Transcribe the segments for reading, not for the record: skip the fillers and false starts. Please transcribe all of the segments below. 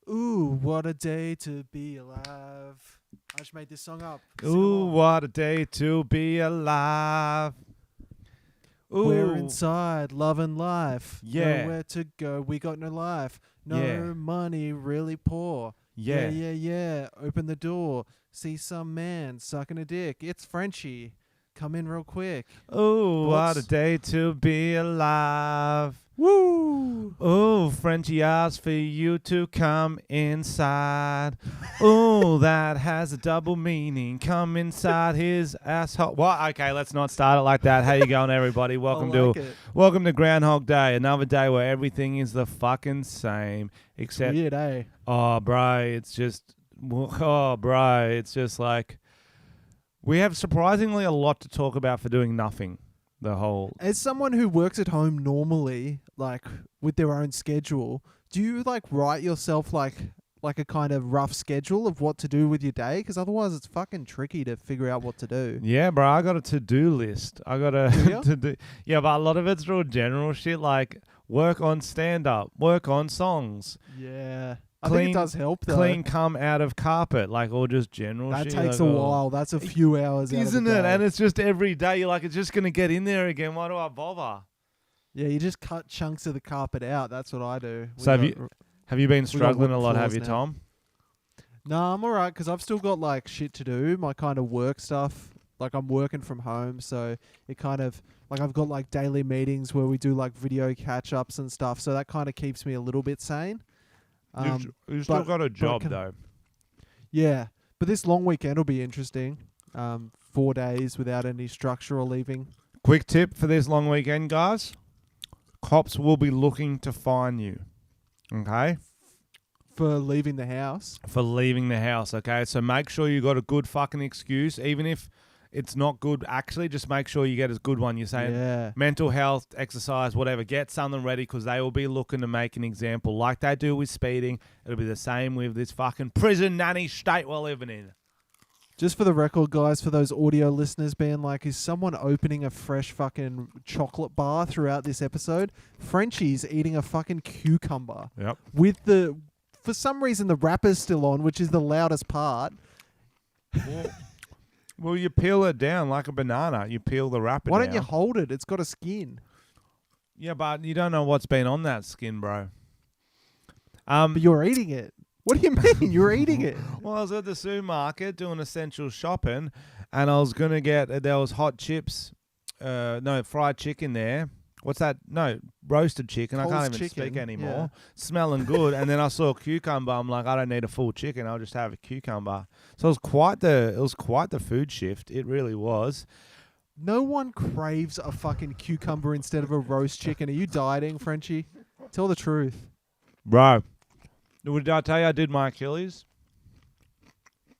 Ooh, what a day to be alive. I just made this song up. Sing Ooh, along. what a day to be alive. Ooh. We're inside, loving life. Yeah. Nowhere to go, we got no life. No Yeah. money, really poor. Yeah. Yeah. Open the door. See some man sucking a dick. It's Frenchy. Come in real quick. Ooh, what a Thoughts? day to be alive. Woo! Ooh, Frenchy asked for you to come inside. Ooh, that has a double meaning. Come inside his asshole. What? Okay, let's not start it like that. How you going, everybody? Welcome to Groundhog Day. Another day where everything is the fucking same. Except, Weird, eh? it's just like we have surprisingly a lot to talk about for doing nothing. As someone who works at home normally, like with their own schedule, do you like write yourself like a kind of rough schedule of what to do with your day? Because otherwise it's fucking tricky to figure out what to do. Yeah, bro, I got a to-do list. I got a Do ya? to-do. Yeah, but a lot of it's real general shit like work on stand-up, work on songs, Yeah. I think it does help though. clean cum out of carpet, like all just general That shit. takes like, a while. That's a few hours out Isn't of the it? day. And it's just every day. You're like, it's just going to get in there again. Why do I bother? Yeah, you just cut chunks of the carpet out. That's what I do. So have you been struggling a wooden lot, have floors you, now. Tom? No, I'm all right because I've still got like shit to do, my kind of work stuff. Like I'm working from home, so it kind of like I've got like daily meetings where we do like video catch-ups and stuff. So that kind of keeps me a little bit sane. You've still got a job, can- though. Yeah, but this long weekend will be interesting. 4 days without any structure or leaving. Quick tip for this long weekend, guys. Cops will be looking to fine you. Okay? For leaving the house. For leaving the house, okay? So make sure you got a good fucking excuse. Even if it's not good, actually, just make sure you get a good one. You're saying Yeah. mental health, exercise, whatever. Get something ready because they will be looking to make an example. Like they do with speeding, it'll be the same with this fucking prison nanny state we're living in. Just for the record, guys, for those audio listeners being like, is someone opening a fresh fucking chocolate bar throughout this episode? Frenchie's eating a fucking cucumber. Yep. For some reason, the wrapper's still on, which is the loudest part. Well, you peel it down like a banana. You peel the wrapper Why down. don't you hold it? It's got a skin. Yeah, but you don't know what's been on that skin, bro. But you're eating it. What do you mean? You're eating it. Well, I was at the supermarket doing essential shopping, and I was going to get, there was hot chips, fried chicken there. What's that? No, roasted chicken. Coles I can't even chicken, speak anymore. yeah. Smelling good. And then I saw a cucumber. I'm like, I don't need a full chicken. I'll just have a cucumber. So it was quite the food shift. It really was. No one craves a fucking cucumber instead of a roast chicken. Are you dieting, Frenchie? Tell the truth. Bro, did I tell you I did my Achilles?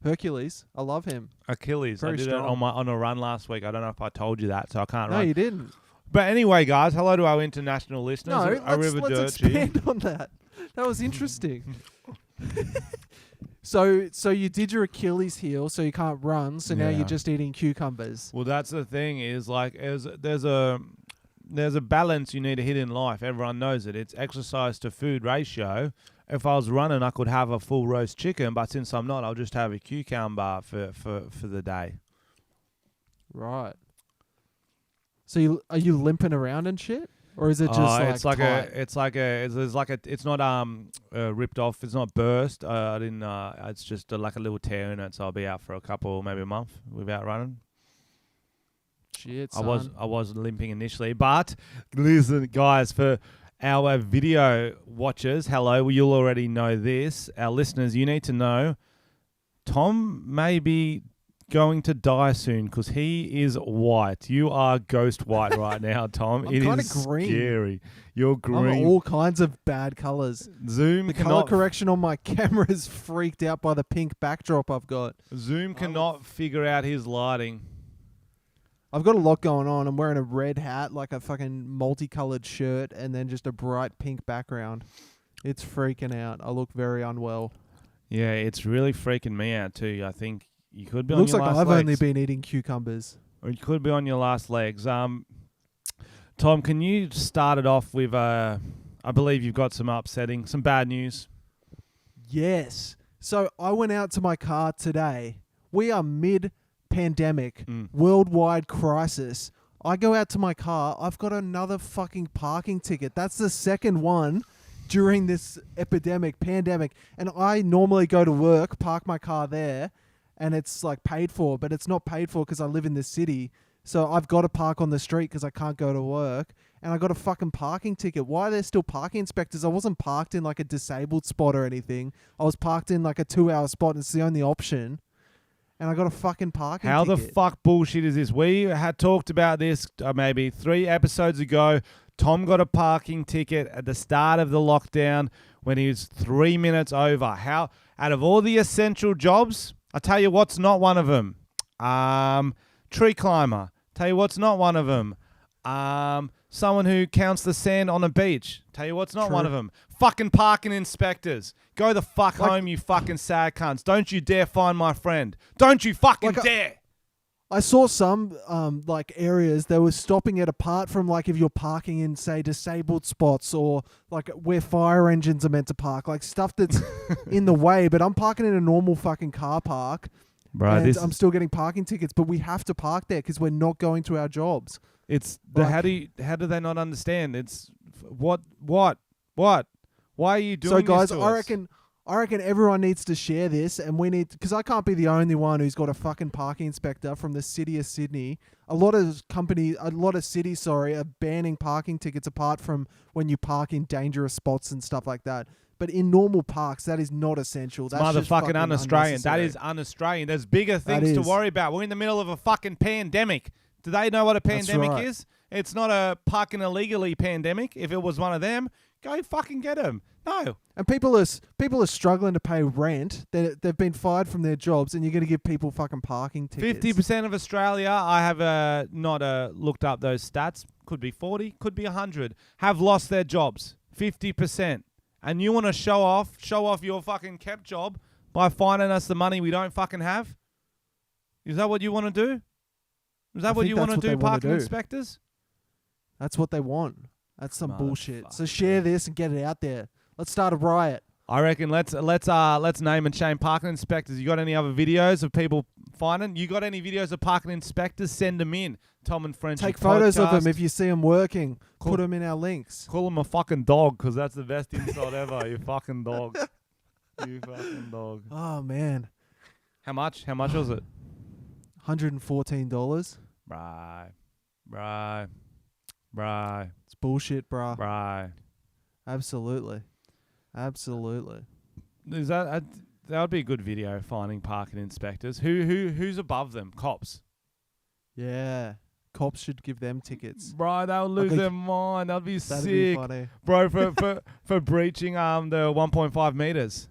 Hercules. I love him. Achilles. Very I did strong. it on a run last week. I don't know if I told you that, so I can't No, run. you didn't. But anyway, guys, hello to our international listeners. No, let's expand on that. That was interesting. So you did your Achilles heel, so you can't run. So now Yeah. you're just eating cucumbers. Well, that's the thing is like there's a balance you need to hit in life. Everyone knows it. It's exercise to food ratio. If I was running, I could have a full roast chicken, but since I'm not, I'll just have a cucumber for the day. Right. So are you limping around and shit, or is it just tight? It's not ripped off. It's not burst. I didn't. It's just like a little tear in it. So I'll be out for a couple, maybe a month without running. Shit, I son. was limping initially, but listen, guys, for our video watchers, hello. Well, you'll already know this. Our listeners, you need to know. Tom may be going to die soon because he is white. You are ghost white right now, Tom. I'm it kinda is green. scary. You're I'm green. all kinds of bad colors. Zoom The color cannot correction on my camera is freaked out by the pink backdrop I've got. Zoom cannot figure out his lighting. I've got a lot going on. I'm wearing a red hat, like a fucking multicolored shirt, and then just a bright pink background. It's freaking out. I look very unwell. Yeah, it's really freaking me out too. I think you could be Looks on your like last I've legs. only been eating cucumbers. Or you could be on your last legs. Tom, can you start it off with I believe you've got some bad news. Yes. So I went out to my car today. We are mid-pandemic, worldwide crisis. I go out to my car. I've got another fucking parking ticket. That's the second one during this pandemic. And I normally go to work, park my car there, and it's like paid for, but it's not paid for because I live in this city. So I've got to park on the street because I can't go to work. And I got a fucking parking ticket. Why are there still parking inspectors? I wasn't parked in like a disabled spot or anything. I was parked in like a 2-hour spot, and it's the only option. And I got a fucking parking How ticket. the fuck bullshit is this? We had talked about this maybe 3 episodes ago. Tom got a parking ticket at the start of the lockdown when he was 3 minutes over. How, out of all the essential jobs, I tell you what's not one of them. Tree climber. Tell you what's not one of them. Someone who counts the sand on a beach. Tell you what's not one of them. Fucking parking inspectors. Go the fuck home, you fucking sad cunts. Don't you dare find my friend. Don't you fucking dare. I saw some like areas they were stopping it apart from like if you're parking in say disabled spots or like where fire engines are meant to park, like stuff that's in the way. But I'm parking in a normal fucking car park, and I'm still getting parking tickets. But we have to park there because we're not going to our jobs. It's the like, how do they not understand? It's what? Why are you doing so guys? this to I us? reckon everyone needs to share this, and we need, because I can't be the only one who's got a fucking parking inspector from the city of Sydney. A lot of cities, are banning parking tickets apart from when you park in dangerous spots and stuff like that. But in normal parks, that is not essential. That's just motherfucking un-Australian. That unnecessary. is un-Australian. There's bigger things to worry about. We're in the middle of a fucking pandemic. Do they know what a pandemic is? It's not a parking illegally pandemic. If it was one of them, go fucking get them. No. And people are struggling to pay rent. They've been fired from their jobs, and you're going to give people fucking parking tickets. 50% of Australia, I have not looked up those stats. Could be 40, could be 100. Have lost their jobs. 50%. And you want to show off your fucking kept job by finding us the money we don't fucking have? Is that what you want to do? Is that what you want to do, parking inspectors? That's what they want. That's some bullshit. So Motherfucker. share this and get it out there. Let's start a riot. I reckon let's name and shame parking inspectors. You got any other videos of people finding? You got any videos of parking inspectors? Send them in. Tom and Frenchy. Take photos of them if you see them working. Put them in our links. Call them a fucking dog because that's the best insult ever. You fucking dog. You fucking dog. Oh man. How much? How much was it? $114. Right. It's bullshit, bruh. Right. Absolutely. Is that would be a good video, finding parking inspectors. Who's above them? Cops. Yeah. Cops should give them tickets. Bro, they'll lose their mind. That'd be That'd sick. be funny. Bro, for breaching the 1.5 meters.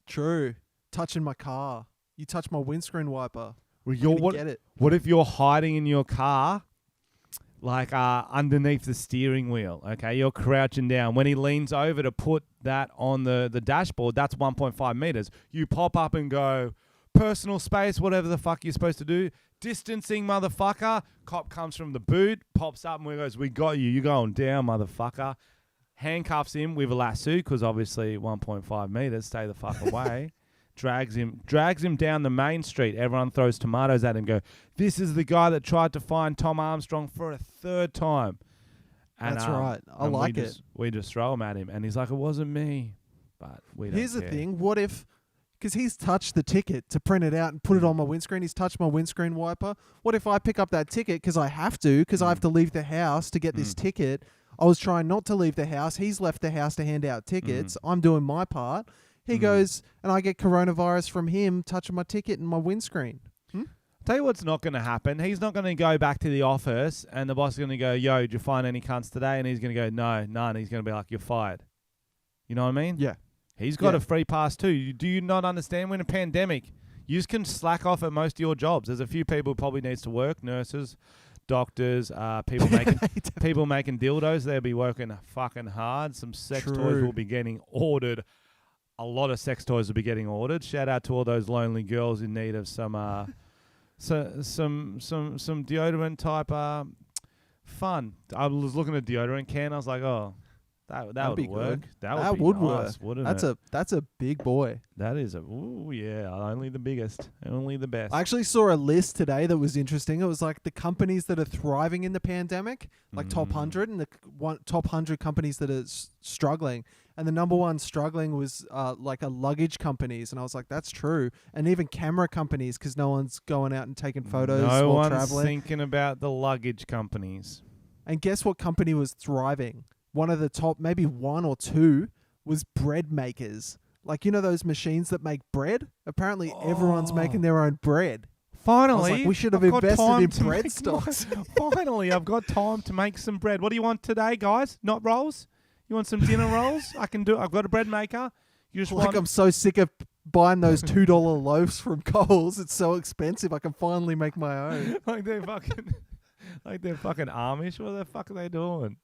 True. Touching my car. You touch my windscreen wiper. Get it. What if you're hiding in your car, like underneath the steering wheel? Okay, you're crouching down. When he leans over to put that on the dashboard, that's 1.5 meters. You pop up and go, personal space, whatever the fuck you're supposed to do. Distancing, motherfucker. Cop comes from the boot, pops up and goes, we got you. You're going down, motherfucker. Handcuffs him with a lasso, because obviously 1.5 meters, stay the fuck away. Drags him down the main street. Everyone throws tomatoes at him. Go, this is the guy that tried to find Tom Armstrong for a third time. And, that's right. I like it. We just throw him at him, and he's like, it wasn't me. But we don't Here's care. the thing. What if, because he's touched the ticket to print it out and put it on my windscreen. He's touched my windscreen wiper. What if I pick up that ticket because I have to leave the house to get this ticket? I was trying not to leave the house. He's left the house to hand out tickets. I'm doing my part. He goes, and I get coronavirus from him touching my ticket and my windscreen. Tell you what's not going to happen. He's not going to go back to the office and the boss is going to go, yo, did you find any cunts today? And he's going to go, no, none. He's going to be like, you're fired. You know what I mean? Yeah. He's got a free pass too. Do you not understand? We're in a pandemic. You just can slack off at most of your jobs. There's a few people who probably needs to work, nurses, doctors, people making dildos. They'll be working fucking hard. Some sex toys will be getting ordered. A lot of sex toys will be getting ordered. Shout out to all those lonely girls in need of some deodorant type fun. I was looking at deodorant can. I was like, oh, That That'd would be work. good. That would be nice, wouldn't it? That's a big boy. That is only the biggest, only the best. I actually saw a list today that was interesting. It was like the companies that are thriving in the pandemic, like top 100, and the top 100 companies that are struggling. And the number one struggling was like a luggage companies, and I was like, that's true. And even camera companies, because no one's going out and taking photos no while one's traveling. thinking about the luggage companies. And guess what company was thriving? One of the top, maybe one or two, was bread makers. Like, you know those machines that make bread? Apparently everyone's making their own bread. Finally, like, we should have I've got invested time in to bread make stocks. Finally, I've got time to make some bread. What do you want today, guys? Not rolls? You want some dinner rolls? I can do it. I've got a bread maker. You just I'm so sick of buying those $2 loaves from Coles. It's so expensive. I can finally make my own. like they're fucking Amish. What the fuck are they doing?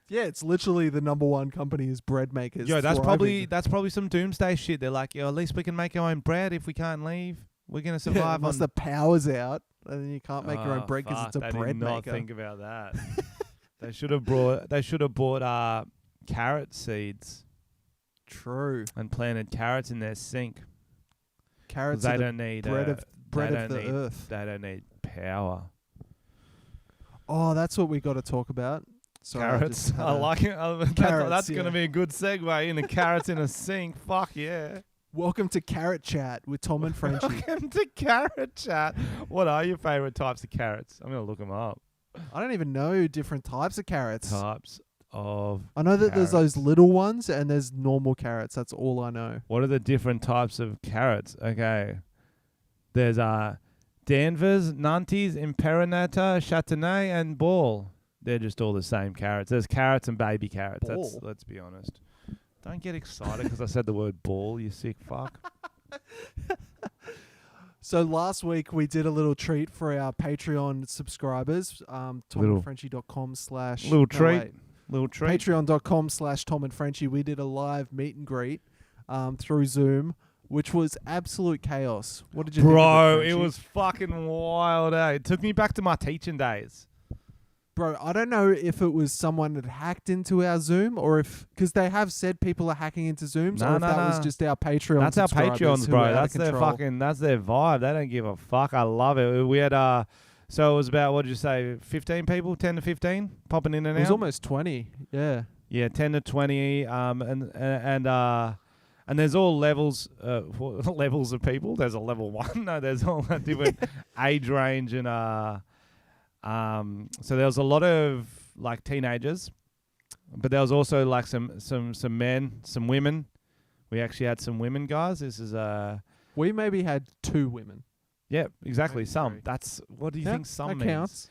Yeah, it's literally the number one company is bread makers. Yo, that's thriving. probably some doomsday shit. They're like, yo, at least we can make our own bread if we can't leave. We're gonna survive unless on the power's out, and then you can't make your own bread because it's a bread did not maker. think about that. They should have bought carrot seeds. True. And planted carrots in their sink. Carrots They are don't need bread of the need, earth. They don't need power. Oh, that's what we got to talk about. Sorry, Carrots. I like it. That's going to be a good segue into carrots in a sink. Fuck yeah. Welcome to Carrot Chat with Tom and Frenchy. Welcome to Carrot Chat. What are your favourite types of carrots? I'm going to look them up. I don't even know different types of carrots. Types of I know that carrots. there's those little ones and there's normal carrots. That's all I know. What are the different types of carrots? Okay. There's Danvers, Nantes, Imperanata, Châtenay, and Ball. They're just all the same carrots. There's carrots and baby carrots. Let's be honest. Don't get excited because I said the word ball, you sick fuck. So last week we did a little treat for our Patreon subscribers. TomandFrenchy.com/ Little treat. Little treat. Patreon.com/ Tom and Frenchy. We did a live meet and greet through Zoom, which was absolute chaos. What did you think of it, Bro, Frenchy? it was fucking wild, eh? It took me back to my teaching days. Bro, I don't know if it was someone that hacked into our Zoom or if... Because they have said people are hacking into Zooms or if that was just our Patreon That's our subscribers Patreons, who bro. were out of That's their vibe. They don't give a fuck. I love it. We had... So it was about, what did you say, 15 people? 10 to 15 popping in and out? It was almost 20, yeah. Yeah, 10 to 20. And there's all levels levels of people. There's a level 1. No, there's all different age range and... So there was a lot of like teenagers, but there was also like some men, some women. We actually had some women guys. This is We maybe had 2 women. yeah, exactly. Maybe Some. 3. That's what do you Yeah, think some that means? counts.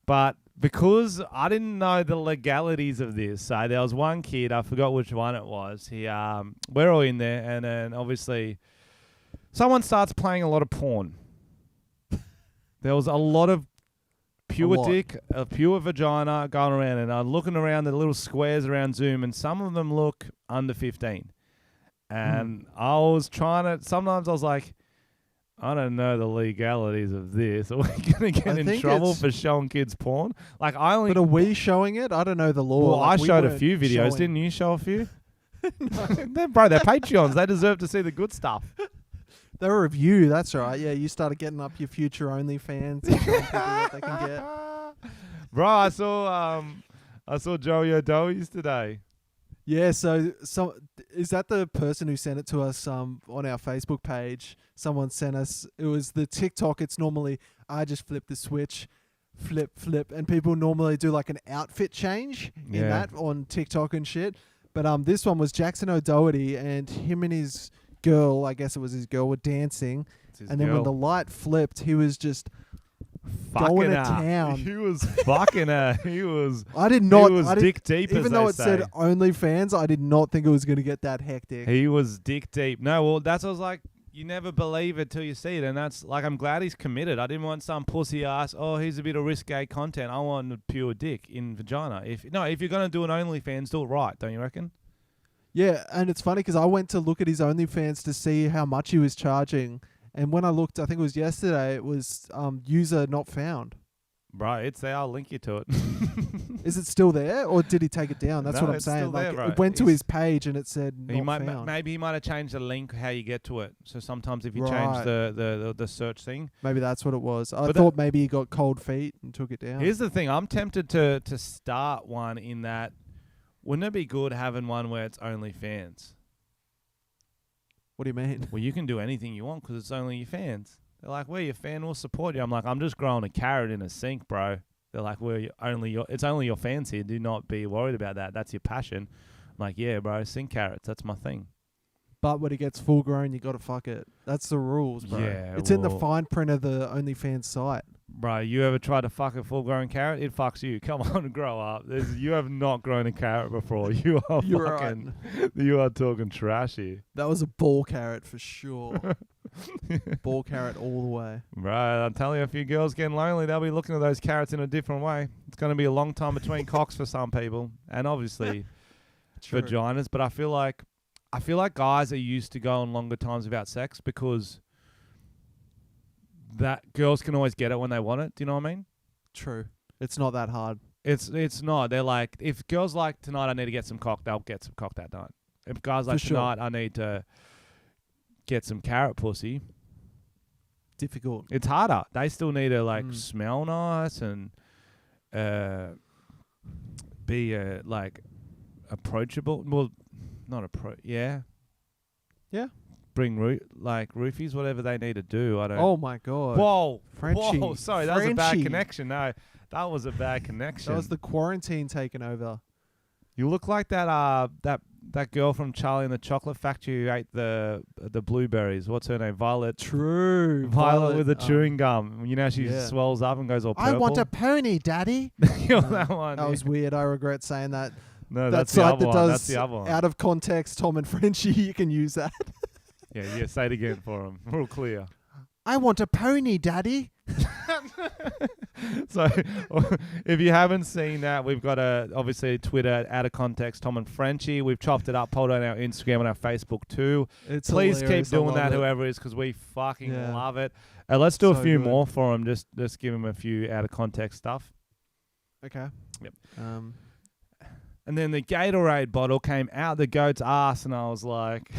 But because I didn't know the legalities of this, so there was one kid, I forgot which one it was. He we're all in there, and then obviously someone starts playing a lot of porn. There was a lot of pure dick, a pure vagina going around, and I'm looking around the little squares around Zoom, and some of them look under 15. And I was trying to, sometimes I was like, I don't know the legalities of this. Are we going to get in trouble for showing kids porn? Like But are we showing it? I don't know the law. Well, I showed a few videos. Didn't you show a few? They're Patreons. They deserve to see the good stuff. They were of you, that's right. Yeah, you started getting up your future OnlyFans and showing people what they can get. Bro, I saw Joey O'Doey's today. Yeah, so is that the person who sent it to us on our Facebook page? Someone sent us, it was the TikTok. It's normally, I just flip the switch, flip, and people normally do like an outfit change in that on TikTok and shit. But this one was Jackson O'Doherty and him and his girl, I guess it was his girl, were dancing. And then when the light flipped, he was just going to town. He was fucking her. He was. I did not. He was dick deep. Even though it said OnlyFans, I did not think it was going to get that hectic. He was dick deep. No, well, that's what I was like. You never believe it till you see it, and that's like I'm glad he's committed. I didn't want some pussy ass. Oh, here's a bit of risque content. I want pure dick in vagina. If you're gonna do an OnlyFans, do it right, don't you reckon? Yeah, and it's funny because I went to look at his OnlyFans to see how much he was charging. And when I looked, I think it was yesterday, it was user not found. Bro, it's there. I'll link you to it. Is it still there, or did he take it down? That's No, what I'm it's saying. still there, bro. It went to his page and it said He not might found. maybe he might have changed the link how you get to it. So sometimes if you change Right. the search thing. Maybe that's what it was. I But thought maybe he got cold feet and took it down. Here's the thing. I'm tempted to start one in that. Wouldn't it be good having one where it's only fans? What do you mean? Well, you can do anything you want because it's only your fans. They're like, well, your fan will support you. I'm like, I'm just growing a carrot in a sink, bro. They're like, well, it's only your fans here. Do not be worried about that. That's your passion. I'm like, yeah, bro, sink carrots. That's my thing. But when it gets full grown, you got to fuck it. That's the rules, bro. Yeah, it's in the well- fine print of the OnlyFans site. Bro, you ever tried to fuck a full-grown carrot? It fucks you. Come on, grow up. You have not grown a carrot before. You are You're fucking. You are talking trashy. That was a ball carrot for sure. Ball carrot all the way. Right, I'm telling you, a few girls getting lonely, they'll be looking at those carrots in a different way. It's going to be a long time between cocks for some people, and obviously True. vaginas. But I feel like guys are used to going longer times without sex because that girls can always get it when they want it. Do you know what I mean? True. It's not that hard. It's not. They're like, if girls like tonight, I need to get some cock, they'll get some cock that night. If guys like For sure. tonight, I need to get some carrot pussy. Difficult. It's harder. They still need to like Mm. smell nice and be like approachable. Well, not yeah. Yeah. Bring roofies, whatever they need to do. I don't. Oh my god. Whoa, Frenchy. Whoa, sorry, that was a bad Frenchy. connection. No, that was a bad connection. That was the quarantine taking over. You look like that girl from Charlie and the Chocolate Factory who ate the blueberries. What's her name? Violet. True. Violet with the chewing gum. You know, she yeah. swells up and goes all I purple. want a pony, Daddy. You're that one. That was weird. I regret saying that. No, That that's the site other that one. does That's the other one. out of context Tom and Frenchy, you can use that. Yeah, say it again for him. Real clear. I want a pony, Daddy. So, if you haven't seen that, we've got obviously Twitter, out of context, Tom and Frenchy. We've chopped it up, pulled it on our Instagram and our Facebook too. It's Please keep hilarious. I doing love that, it. whoever it is, because we fucking Yeah. love it. Let's do a So few good. more for him. Just give him a few out of context stuff. Okay. Yep. And then the Gatorade bottle came out the goat's ass, and I was like,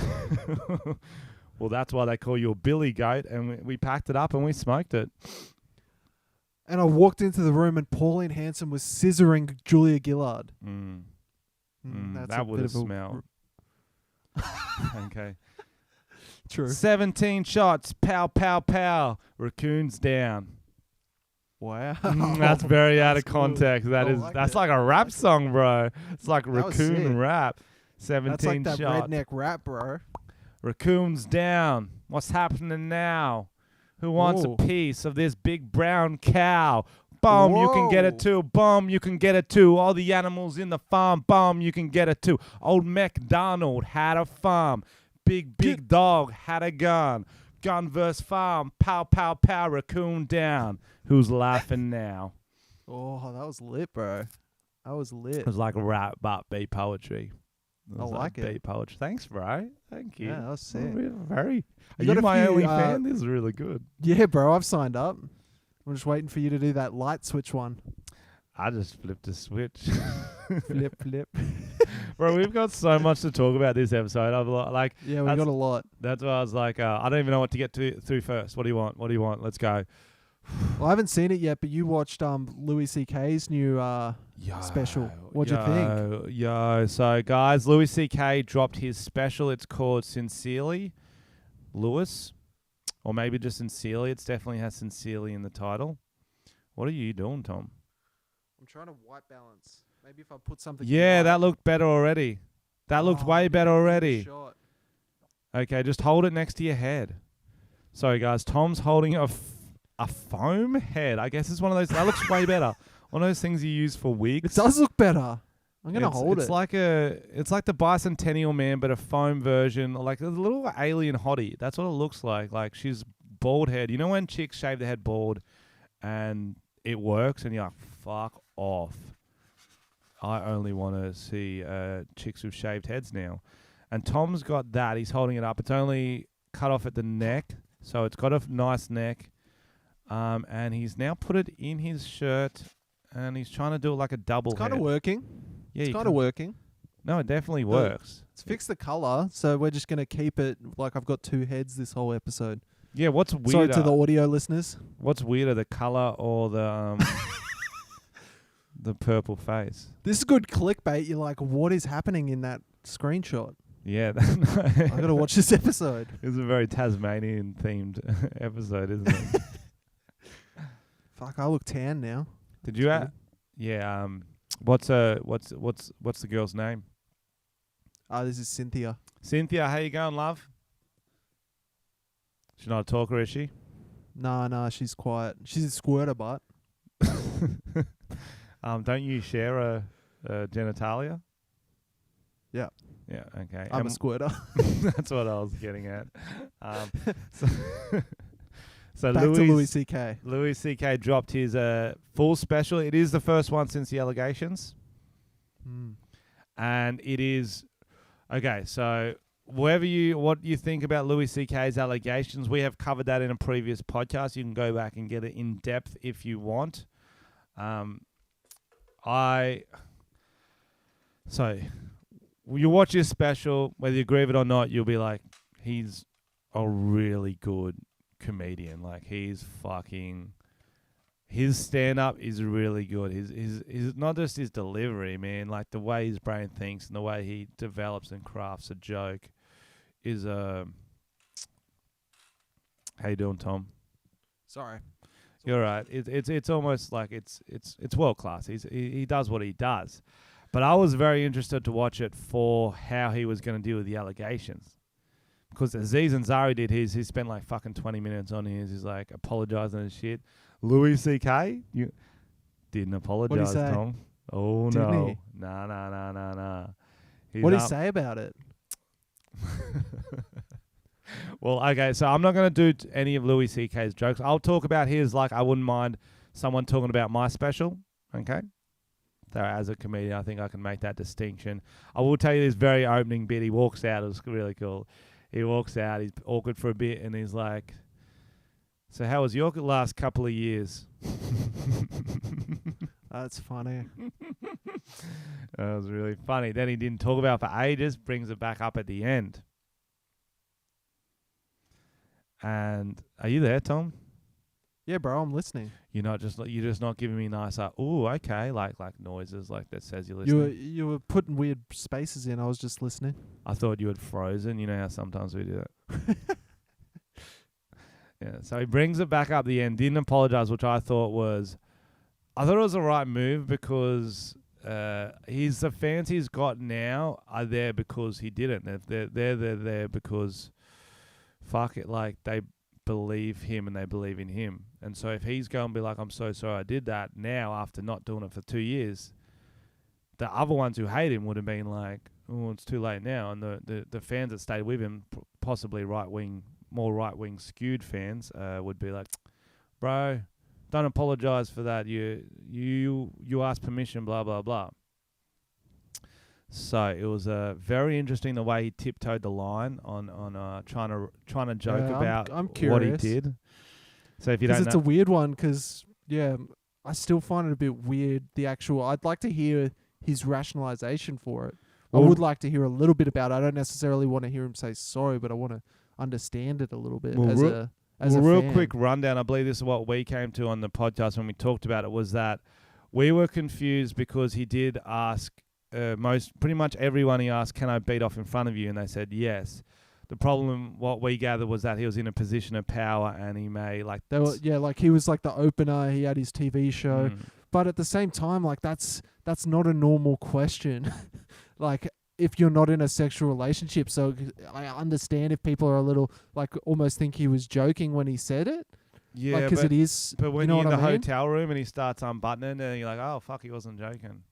well, that's why they call you a Billy Goat. And we packed it up and we smoked it. And I walked into the room and Pauline Hanson was scissoring Julia Gillard. That's That a would bit have of a smelled. Okay. True. 17 shots. Pow, pow, pow. Raccoons down. Wow. That's very out of That's cool. context. I like That's it. like a rap song, bro. It's like That was raccoon sick. rap. 17 That's like that shots. redneck rap, bro. Raccoons down. What's happening now? Who wants Whoa. a piece of this big brown cow? Boom, you can get it Whoa. too. Boom, you can get it too. All the animals in the farm. Boom, you can get it too. Old MacDonald had a farm. Big dog had a gun. Gun versus farm. Pow, pow, pow. Raccoon down. Who's laughing now? Oh, that was lit, bro. That was lit. It was like rap, but beat poetry. It I was like it. beat poetry. Thanks, bro. Thank you. Yeah, that was sick. Very. Are got you a my few, only fan? This is really good. Yeah, bro, I've signed up. I'm just waiting for you to do that light switch one. I just flipped a switch. Flip. Bro, we've got so much to talk about this episode. Yeah, we got a lot. That's why I was like, I don't even know what to get through first. What do you want? Let's go. Well, I haven't seen it yet, but you watched Louis C.K.'s new special. What'd you think? Yo, so guys, Louis C.K. dropped his special. It's called Sincerely, Louis, or maybe just Sincerely. It definitely has Sincerely in the title. What are you doing, Tom? I'm trying to white balance. Maybe if I put something. Yeah, white. that looked better already. That looked way man, better give it a already. shot. Okay, just hold it next to your head. Sorry, guys. Tom's holding a foam head. I guess it's one of those. That looks way better. One of those things you use for wigs. It does look better. I'm gonna hold It's it. like the Bicentennial Man, but a foam version, like a little alien hottie. That's what it looks like. Like she's bald head. You know when chicks shave their head bald, and it works, and you're like, fuck off. I only want to see chicks with shaved heads now. And Tom's got that. He's holding it up. It's only cut off at the neck, so it's got a nice neck. And he's now put it in his shirt, and he's trying to do it like a double It's kind of head. working. Yeah, It's kind of working. No, it definitely No. works. It's fixed the color, so we're just going to keep it like I've got two heads this whole episode. Yeah, what's weirder? Sorry to the audio listeners. What's weirder, the color or the the purple face? This is good clickbait. You're like, what is happening in that screenshot? Yeah, I got to watch this episode. It's a very Tasmanian themed episode, isn't it? Fuck, I look tan now. Did you? Yeah. What's the girl's name? This is Cynthia. Cynthia, how you going, love? She's not a talker, is she? Nah, she's quiet. She's a squirter, but Don't you share a genitalia? Yeah. Yeah. Okay. I'm a squirter. That's what I was getting at. So Back to Louis C.K. Louis C.K. dropped his full special. It is the first one since the allegations. And it is okay. So what you think about Louis C.K.'s allegations, we have covered that in a previous podcast. You can go back and get it in depth if you want. So you watch this special, whether you agree with it or not, you'll be like, he's a really good comedian. Like his stand up is really good. His not just his delivery, man, like the way his brain thinks and the way he develops and crafts a joke is how you doing, Tom? Sorry. You're right. It's almost like it's world class. He does what he does. But I was very interested to watch it for how he was going to deal with the allegations. Because Aziz Ansari did his. He spent like fucking 20 minutes on his. He's like apologizing and shit. Louis C.K. You didn't apologize, say? Tom. Oh, Didn't no. he? Nah. What did he say about it? Well, okay, so I'm not going to do any of Louis C.K.'s jokes. I'll talk about his, like I wouldn't mind someone talking about my special, okay? So as a comedian, I think I can make that distinction. I will tell you this very opening bit. He walks out. It was really cool. He walks out. He's awkward for a bit, and he's like, so how was your last couple of years? That's funny. That was really funny. Then he didn't talk about it for ages, brings it back up at the end. And are you there, Tom? Yeah, bro, I'm listening. You're just not giving me nice okay, like noises like that says you're listening. You were putting weird spaces in. I was just listening. I thought you had frozen. You know how sometimes we do that. Yeah. So he brings it back up the end. Didn't apologize, which I thought was the right move because the fans he's got now are there because he didn't. They're there because fuck it, like they believe him and they believe in him. And so if he's going to be like, I'm so sorry I did that now after not doing it for 2 years, the other ones who hate him would have been like, oh, it's too late now. And the fans that stayed with him, possibly more right-wing skewed fans, would be like, bro, don't apologize for that. You asked permission, blah, blah, blah. So it was very interesting the way he tiptoed the line on trying to joke about what he did. So if you don't know, it's a weird one because I still find it a bit weird. I'd like to hear his rationalization for it. Well, I would like to hear a little bit about it. I don't necessarily want to hear him say sorry, but I want to understand it a little bit as a real fan. quick rundown. I believe this is what we came to on the podcast when we talked about it, was that we were confused because he did ask pretty much everyone he asked, can I beat off in front of you? And they said yes. The problem, what we gathered, was that he was in a position of power and he may like... like he was like the opener, he had his TV show. But at the same time, like that's not a normal question. Like if you're not in a sexual relationship. So I understand if people are a little like almost think he was joking when he said it. Yeah, because it is... But when you know you're in the what I mean? hotel room and he starts unbuttoning and you're like, oh, fuck, he wasn't joking.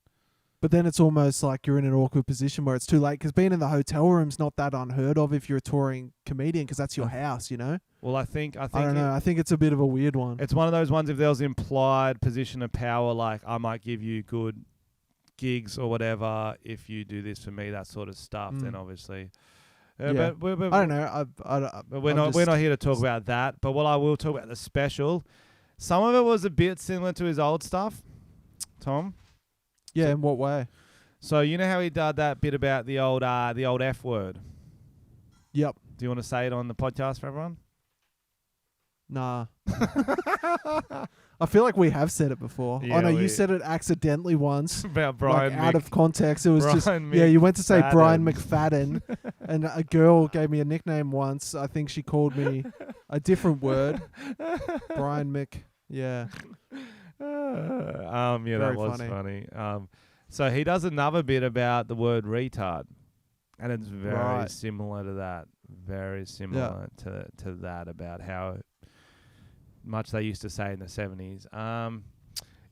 But then it's almost like you're in an awkward position where it's too late because being in the hotel room's not that unheard of if you're a touring comedian because that's your house, you know? Well, I think I don't know. I think it's a bit of a weird one. It's one of those ones if there was implied position of power, like I might give you good gigs or whatever if you do this for me, that sort of stuff, then obviously... But I don't know. we're not here to talk about that. But what I will talk about the special, Some of it was a bit similar to his old stuff, Tom. Yeah, So- in what way? So you know how he did that bit about the old F word. Yep. Do you want to say it on the podcast for everyone? Nah. I feel like we have said it before. Yeah, Oh no, we- you said it accidentally once. About Like Brian out of context. It was just Brian yeah, you went to say Brian McFadden. McFadden and a girl gave me a nickname once. I think she called me a different word. Brian Mc yeah. Yeah, Very that was funny. funny. So he does another bit about the word retard, and it's very Right. similar to that. Very similar to that about how much they used to say in the 70s.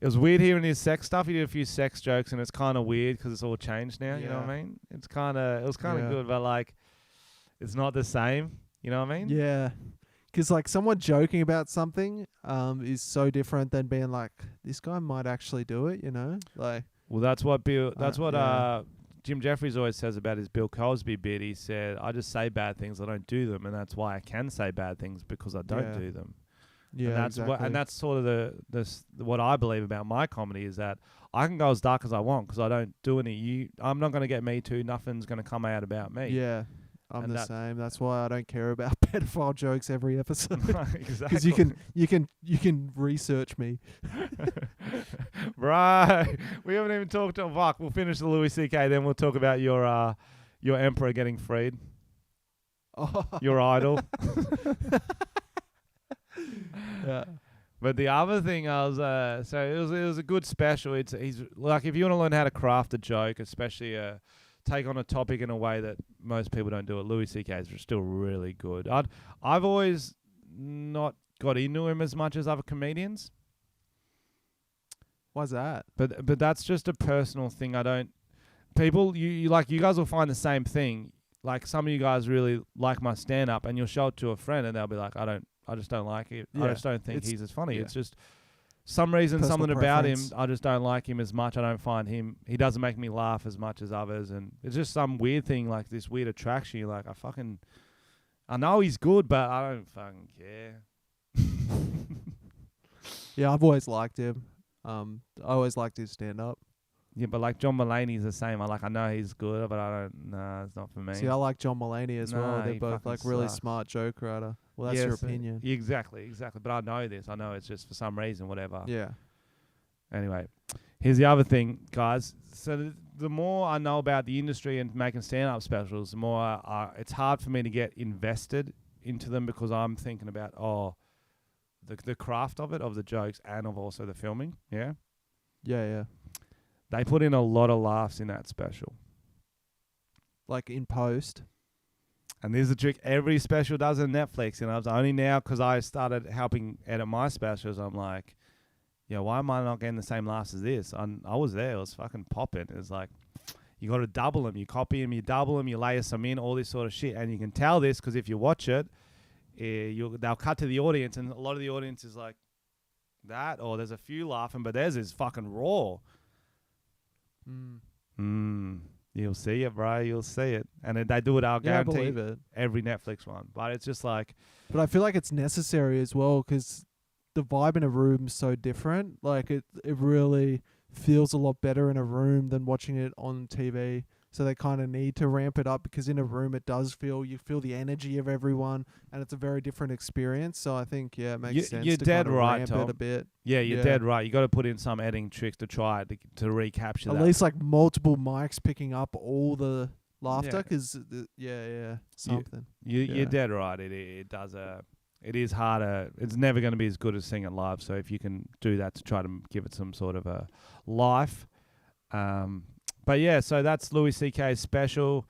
It was weird hearing his sex stuff. He did a few sex jokes, and it's kind of weird because it's all changed now. You know what I mean? It was kind of Yeah. good, but like, it's not the same. You know what I mean? Yeah. Because like someone joking about something is so different than being like, this guy might actually do it, you know? Like Well, that's what yeah. Jim Jeffries always says about his Bill Cosby bit. He said, "I just say bad things, I don't do them, and that's why I can say bad things because I don't Yeah. do them." Yeah, and that's exactly. and that's sort of what I believe about my comedy is that I can go as dark as I want because I don't do any. I'm not going to get me too. Nothing's going to come out about me. Yeah. I'm And the that- same. That's why I don't care about pedophile jokes every episode. Exactly. Because you can research me. Right. We haven't even talked. Fuck. We'll finish the Louis C.K. Then we'll talk about your emperor getting freed. Oh. Your idol. Yeah. But the other thing I was so it was a good special. He's like if you want to learn how to craft a joke, especially take on a topic in a way that most people don't do it. Louis C.K.'s are still really good. I've always not got into him as much as other comedians, Why's that? but that's just a personal thing. I don't. People, you like you guys will find the same thing. Like some of you guys really like my stand up, and you'll show it to a friend, and they'll be like, I just don't like it. I Yeah, just don't think it's- he's as funny. yeah. It's just some reason, Personal something about him. preference. I just don't like him as much. I don't find he doesn't make me laugh as much as others. And it's just some weird thing, like this weird attraction. You're like, I know he's good, but I don't fucking care. Yeah, I've always liked him. I always liked his stand up. Yeah, but like John Mulaney's the same. I know he's good, but I don't. Nah, it's not for me. See, I like John Mulaney as well. Nah, They're he both fucking like really sucks. smart joke writer. Well, that's Yeah, your so- opinion. Exactly. But I know this. I know it's just for some reason, whatever. Yeah. Anyway, here's the other thing, guys. So the more I know about the industry and making stand-up specials, the more it's hard for me to get invested into them because I'm thinking about the craft of it, of the jokes, and of also the filming. Yeah, Yeah. they put in a lot of laughs in that special. Like in post. And there's a trick every special does on Netflix. And I was only now because I started helping edit my specials. I'm like, yeah, why am I not getting the same laughs as this? I was there. It was fucking popping. It was like, you got to double them. You copy them, you double them, you layer some in, all this sort of shit. And you can tell this because if you watch it, they'll cut to the audience. And a lot of the audience is like that. Or there's a few laughing, but theirs is fucking raw. You'll see it, bro. You'll see it. And they do it, I'll Yeah, I guarantee, believe it. every Netflix one. But it's just like, But I feel like it's necessary as well because the vibe in a room's so different. Like it really feels a lot better in a room than watching it on TV. So they kind of need to ramp it up because in a room you feel the energy of everyone and it's a very different experience. So I think it makes sense you're to dead kind of right, ramp Tom. it a bit. yeah, you're Yeah. dead right. You got to put in some editing tricks to try it to recapture At that. least like multiple mics picking up all the laughter Yeah. because something. You're yeah. dead right. It does it is harder. It's never going to be as good as seeing it live. So if you can do that to try to give it some sort of a life. But yeah, so that's Louis C.K.'s special.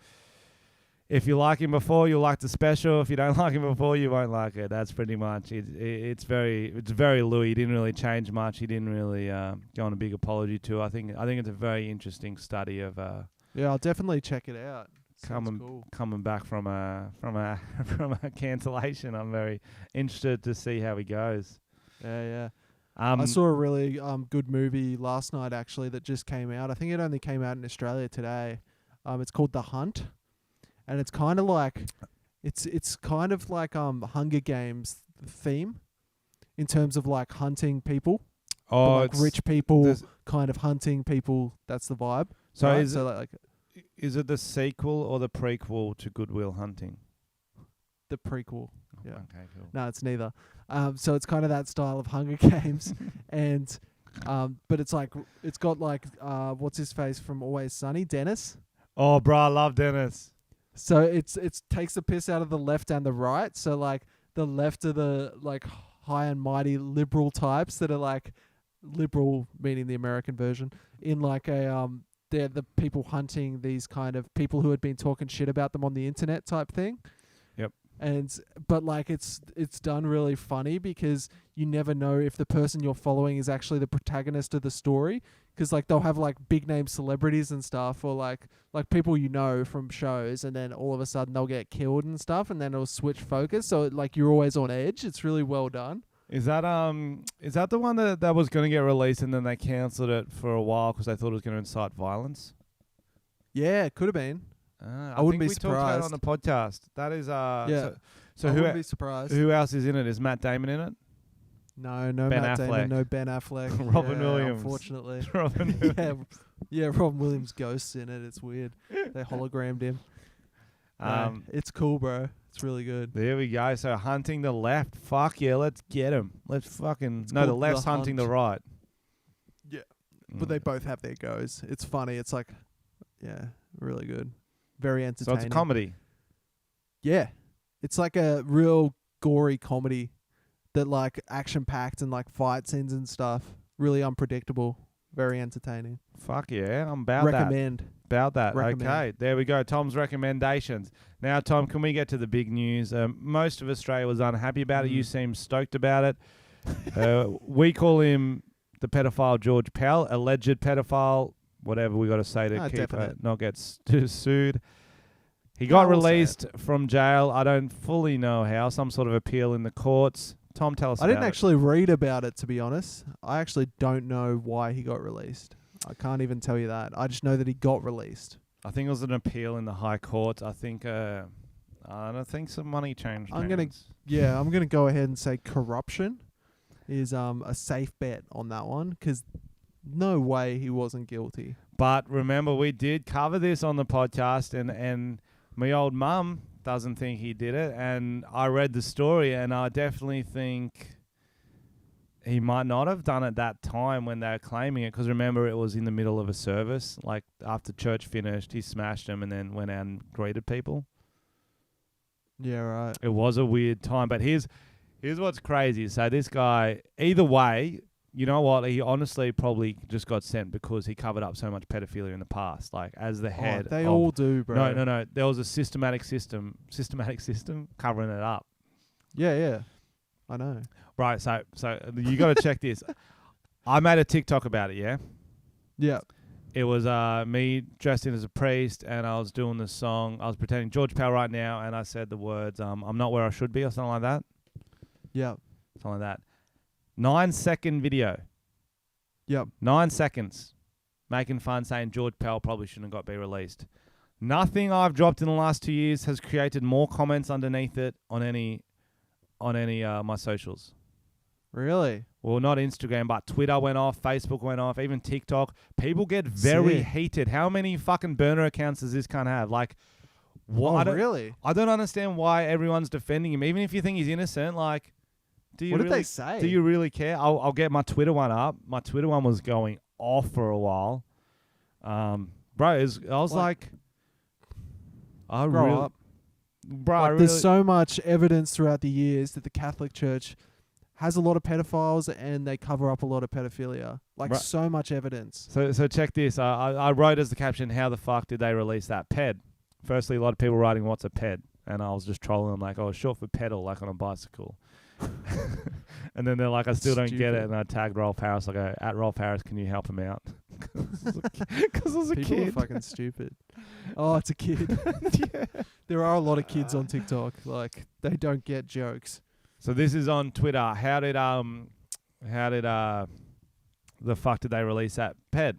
If you like him before, you'll like the special. If you don't like him before, you won't like it. That's pretty much it. It's very Louis. He didn't really change much. He didn't really go on a big apology tour. I think it's a very interesting study of Yeah, I'll definitely check it out. Sounds coming back from a from a cancellation. I'm very interested to see how he goes. Yeah. I saw a really good movie last night actually that just came out. I think it only came out in Australia today. It's called The Hunt, and it's kind of like it's kind of like Hunger Games theme. in terms of like hunting people. But, Oh, like it's rich people there's- kind of hunting people. That's the vibe. So right? is so it like is it the sequel or the prequel to Good Will Hunting? the prequel. Yeah. Okay, cool. No, it's neither. So it's kind of that style of Hunger Games, and but it's like it's got like what's his face from Always Sunny, Dennis. Oh, bro, I love Dennis. So it's takes the piss out of the left and the right. So like the left are the like high and mighty liberal types that are like liberal, meaning the American version, in like a they're the people hunting these kind of people who had been talking shit about them on the internet type thing. Yep. And but like it's done really funny because you never know if the person you're following is actually the protagonist of the story, because like they'll have like big name celebrities and stuff, or like people you know from shows, and then all of a sudden they'll get killed and stuff, and then it'll switch focus, so like you're always on edge. It's really well done. Is that the one that was going to get released and then they cancelled it for a while because they thought it was going to incite violence? Yeah, it could have been. I wouldn't think be we talked about it surprised. on the podcast. That is Yeah. So I who wouldn't be surprised. who else is in it? Is Matt Damon in it? No, no Ben Matt Affleck. Damon, no Ben Affleck. Robin Yeah, Williams. Unfortunately. Robin Williams. yeah, yeah, Robin Williams ghosts in it. It's weird. They hologrammed him. It's cool, bro. It's really good. There we go. So hunting the left. Fuck yeah, let's get him. Let's fucking It's no. The called left's The hunting the Hunt. right. Yeah. But they both have their goes. It's funny. It's like, yeah, really good. Very So entertaining. it's a comedy. Yeah. It's like a real gory comedy that like action packed and like fight scenes and stuff. Really unpredictable. Very entertaining. Fuck yeah, I'm about that. Recommend. About that. Recommend. Okay, there we go. Tom's recommendations. Now, Tom, can we get to the big news? Most of Australia was unhappy about it. You seem stoked about it. We call him the pedophile George Pell, alleged pedophile, whatever we got to say to keep definite. not get sued. He got we'll say released from jail. I don't fully know how. Some sort of appeal in the courts. Tom, tell us I about didn't it. actually read about it, to be honest. I actually don't know why he got released. I can't even tell you that. I just know that he got released. I think it was an appeal in the High Court. I think I don't think some money changed I'm gonna go ahead and say corruption is a safe bet on that one, because no way he wasn't guilty. But remember, we did cover this on the podcast, and my old mum doesn't think he did it. And I read the story, and I definitely think he might not have done it that time when they were claiming it. Because remember, it was in the middle of a service. Like after church finished, he smashed them and then went out and greeted people. Yeah, right. It was a weird time. But here's what's crazy. So this guy, either way, you know what? He honestly probably just got sent because he covered up so much pedophilia in the past. Like as the head. They of- all do, bro. No. There was a systematic system covering it up. Yeah. I know. Right. So you got to check this. I made a TikTok about it. Yeah. Yeah. It was me dressed in as a priest, and I was doing the song. I was pretending George Pell right now, and I said the words, "I'm not where I should be," or something like that. Yeah. Something like that. 9-second video. Yep. 9 seconds. Making fun, saying George Pell probably shouldn't have got be released. Nothing I've dropped in the last 2 years has created more comments underneath it on any my socials. Really? Well, not Instagram, but Twitter went off, Facebook went off, even TikTok. People get very Sick. heated. How many fucking burner accounts does this cunt have? Like, what? Really? I don't understand why everyone's defending him. Even if you think he's innocent, like, do you What really, did they say? Do you really care? I'll get my Twitter one up. My Twitter one was going off for a while. Bro, I was like, I Grow really, up. bro, Like, I there's really, so much evidence throughout the years that the Catholic Church has a lot of pedophiles and they cover up a lot of pedophilia. Like, Right. so much evidence. So check this. I wrote as the caption, how the fuck did they release that ped? Firstly, a lot of people writing, what's a ped? And I was just trolling them like, oh, it's short for pedal, like on a bicycle. And then they're like, I still don't get Stupid. it. And I tagged Rolf Harris. I go, at Rolf Harris, can you help him out? Because I was a People are kid. fucking stupid. Oh, it's a kid. Yeah. There are a lot of kids on TikTok. Like, they don't get jokes. So this is on Twitter. How did the fuck did they release that ped?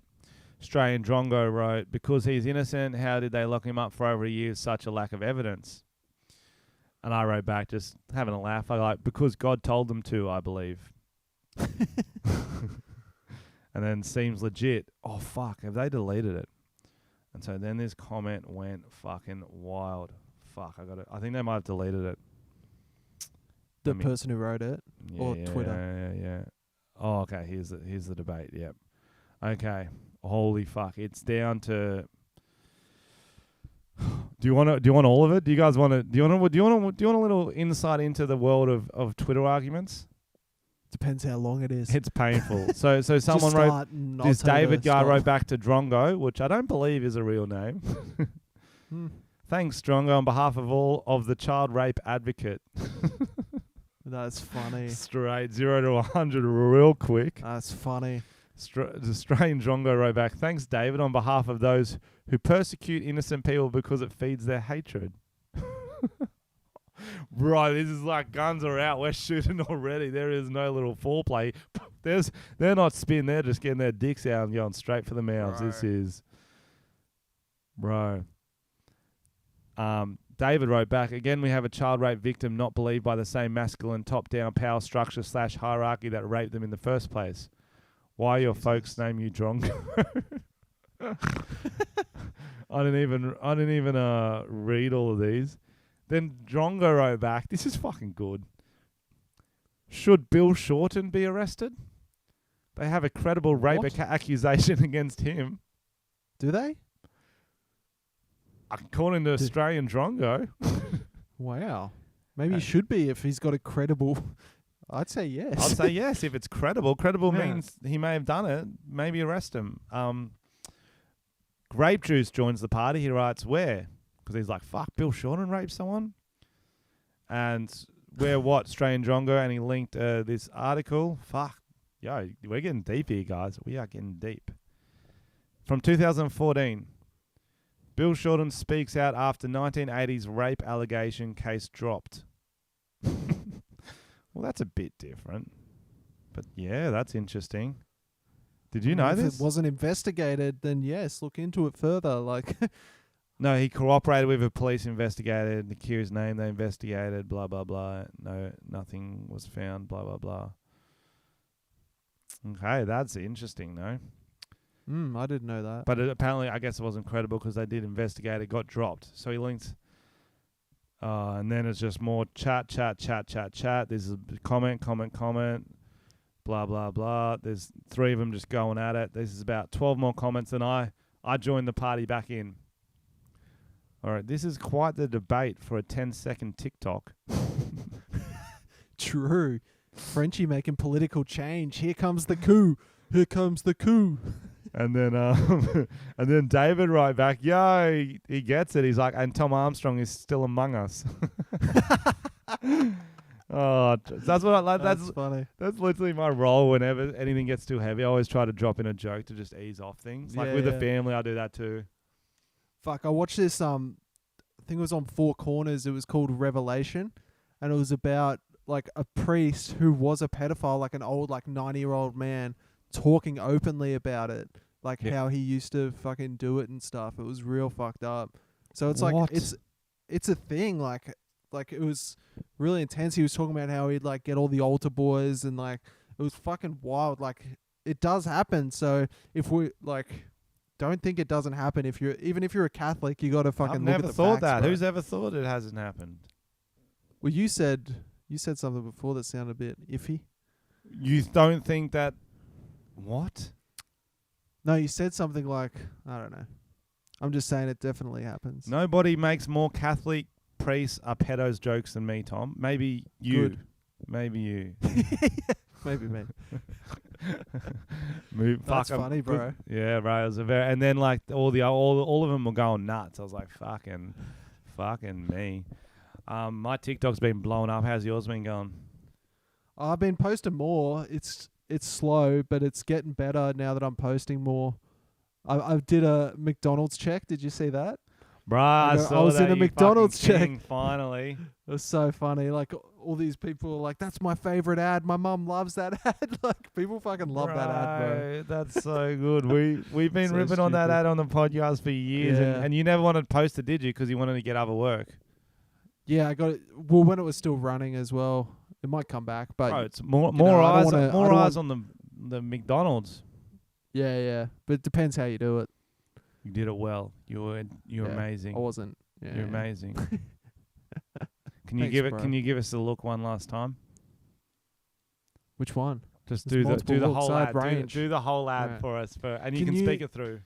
Australian Drongo wrote, because he's innocent, how did they lock him up for over a year? Such a lack of evidence. And I wrote back just having a laugh. I like, because God told them to, I believe. And then seems legit. Oh, fuck. Have they deleted it? And so then this comment went fucking wild. Fuck. I think they might have deleted it. The person who wrote it? Or Twitter? Yeah. Oh, okay. Here's the debate. Yep. Okay. Holy fuck. It's down to... Do you want all of it? Do you guys want to? Do you want a little insight into the world of Twitter arguments? Depends how long it is. It's painful. So someone wrote, this David guy wrote back to Drongo, which I don't believe is a real name. Thanks, Drongo, on behalf of all of the child rape advocate. That's funny. Straight 0 to 100 real quick. That's funny. The strange Drongo wrote back, thanks, David, on behalf of those who persecute innocent people because it feeds their hatred. Right, this is like guns are out. We're shooting already. There is no little foreplay. They're not spin. They're just getting their dicks out and going straight for the mouths. Bro. This is... Bro. David wrote back, again, we have a child rape victim not believed by the same masculine top-down power structure / hierarchy that raped them in the first place. Why your folks name you Drongo? I didn't even read all of these. Then Drongo wrote back, this is fucking good. Should Bill Shorten be arrested? They have a credible rape accusation against him. Do they? According to Australian Drongo. Wow. Maybe he should be if he's got a credible... I'd say yes. I'd say yes if it's credible. Credible means he may have done it. Maybe arrest him. Grape Juice joins the party. He writes, where? Because he's like, fuck, Bill Shorten raped someone? And where what? Australian Drongo. And he linked this article. Fuck. Yo, we're getting deep here, guys. We are getting deep. From 2014. Bill Shorten speaks out after 1980s rape allegation case dropped. Well, that's a bit different. But yeah, that's interesting. Did you know this? If it wasn't investigated, then yes, look into it further. Like, no, he cooperated with a police investigator. The accused name they investigated, blah, blah, blah. No, nothing was found, blah, blah, blah. Okay, that's interesting, though. I didn't know that. But apparently, I guess it wasn't credible because they did investigate. It got dropped. So he linked... and then it's just more chat. This is a comment, blah, blah, blah. There's 3 of them just going at it. This is about 12 more comments, and I joined the party back in. All right, this is quite the debate for a 10-second TikTok. True. Frenchy making political change. Here comes the coup. Here comes the coup. And then David right back, yo, he gets it. He's like, and Tom Armstrong is still among us. Oh, that's what I like. That's funny. That's literally my role whenever anything gets too heavy. I always try to drop in a joke to just ease off things. Like with the family, I do that too. Fuck, I watched this, I think it was on Four Corners. It was called Revelation. And it was about like a priest who was a pedophile, like an old, like 90-year-old man talking openly about it. Like how he used to fucking do it and stuff. It was real fucked up. So it's like it's a thing. Like it was really intense. He was talking about how he'd like get all the altar boys and like it was fucking wild. Like it does happen. So if we like don't think it doesn't happen, if you're a Catholic, you got to fucking look at the facts. I've never thought that. Bro. Who's ever thought it hasn't happened? Well, you said something before that sounded a bit iffy. You don't think that? What? No, you said something like, I don't know. I'm just saying it definitely happens. Nobody makes more Catholic priests are pedos jokes than me, Tom. Maybe you. Good. Maybe you. Maybe me. That's funny, bro. Yeah, bro. It was and then like all of them were going nuts. I was like, fucking me. My TikTok's been blowing up. How's yours been going? I've been posting more. It's slow, but it's getting better now that I'm posting more. I did a McDonald's check. Did you see that? Bruh, I was in a McDonald's check. Finally. It was so funny. Like, all these people are like, that's my favorite ad. My mum loves that ad. Like, people fucking love that ad, bro. That's so good. We've been So ripping on that ad on the podcast for years. Yeah. And you never wanted to post it, did you? Because you wanted to get other work. Yeah, I got it. Well, when it was still running as well. It might come back, but Bro, it's you more know, I don't eyes, wanna- I more don't eyes want- on the McDonald's. yeah. But it depends how you do it. You did it well. You're Yeah, amazing. I wasn't. Yeah, You're yeah. amazing. Can you Thanks, give it? bro. Can you give us a look one last time? Which one? Just There's do multiple the looks. whole I had ad. range. Do the whole ad Right. for us, and you Can can you- speak it through.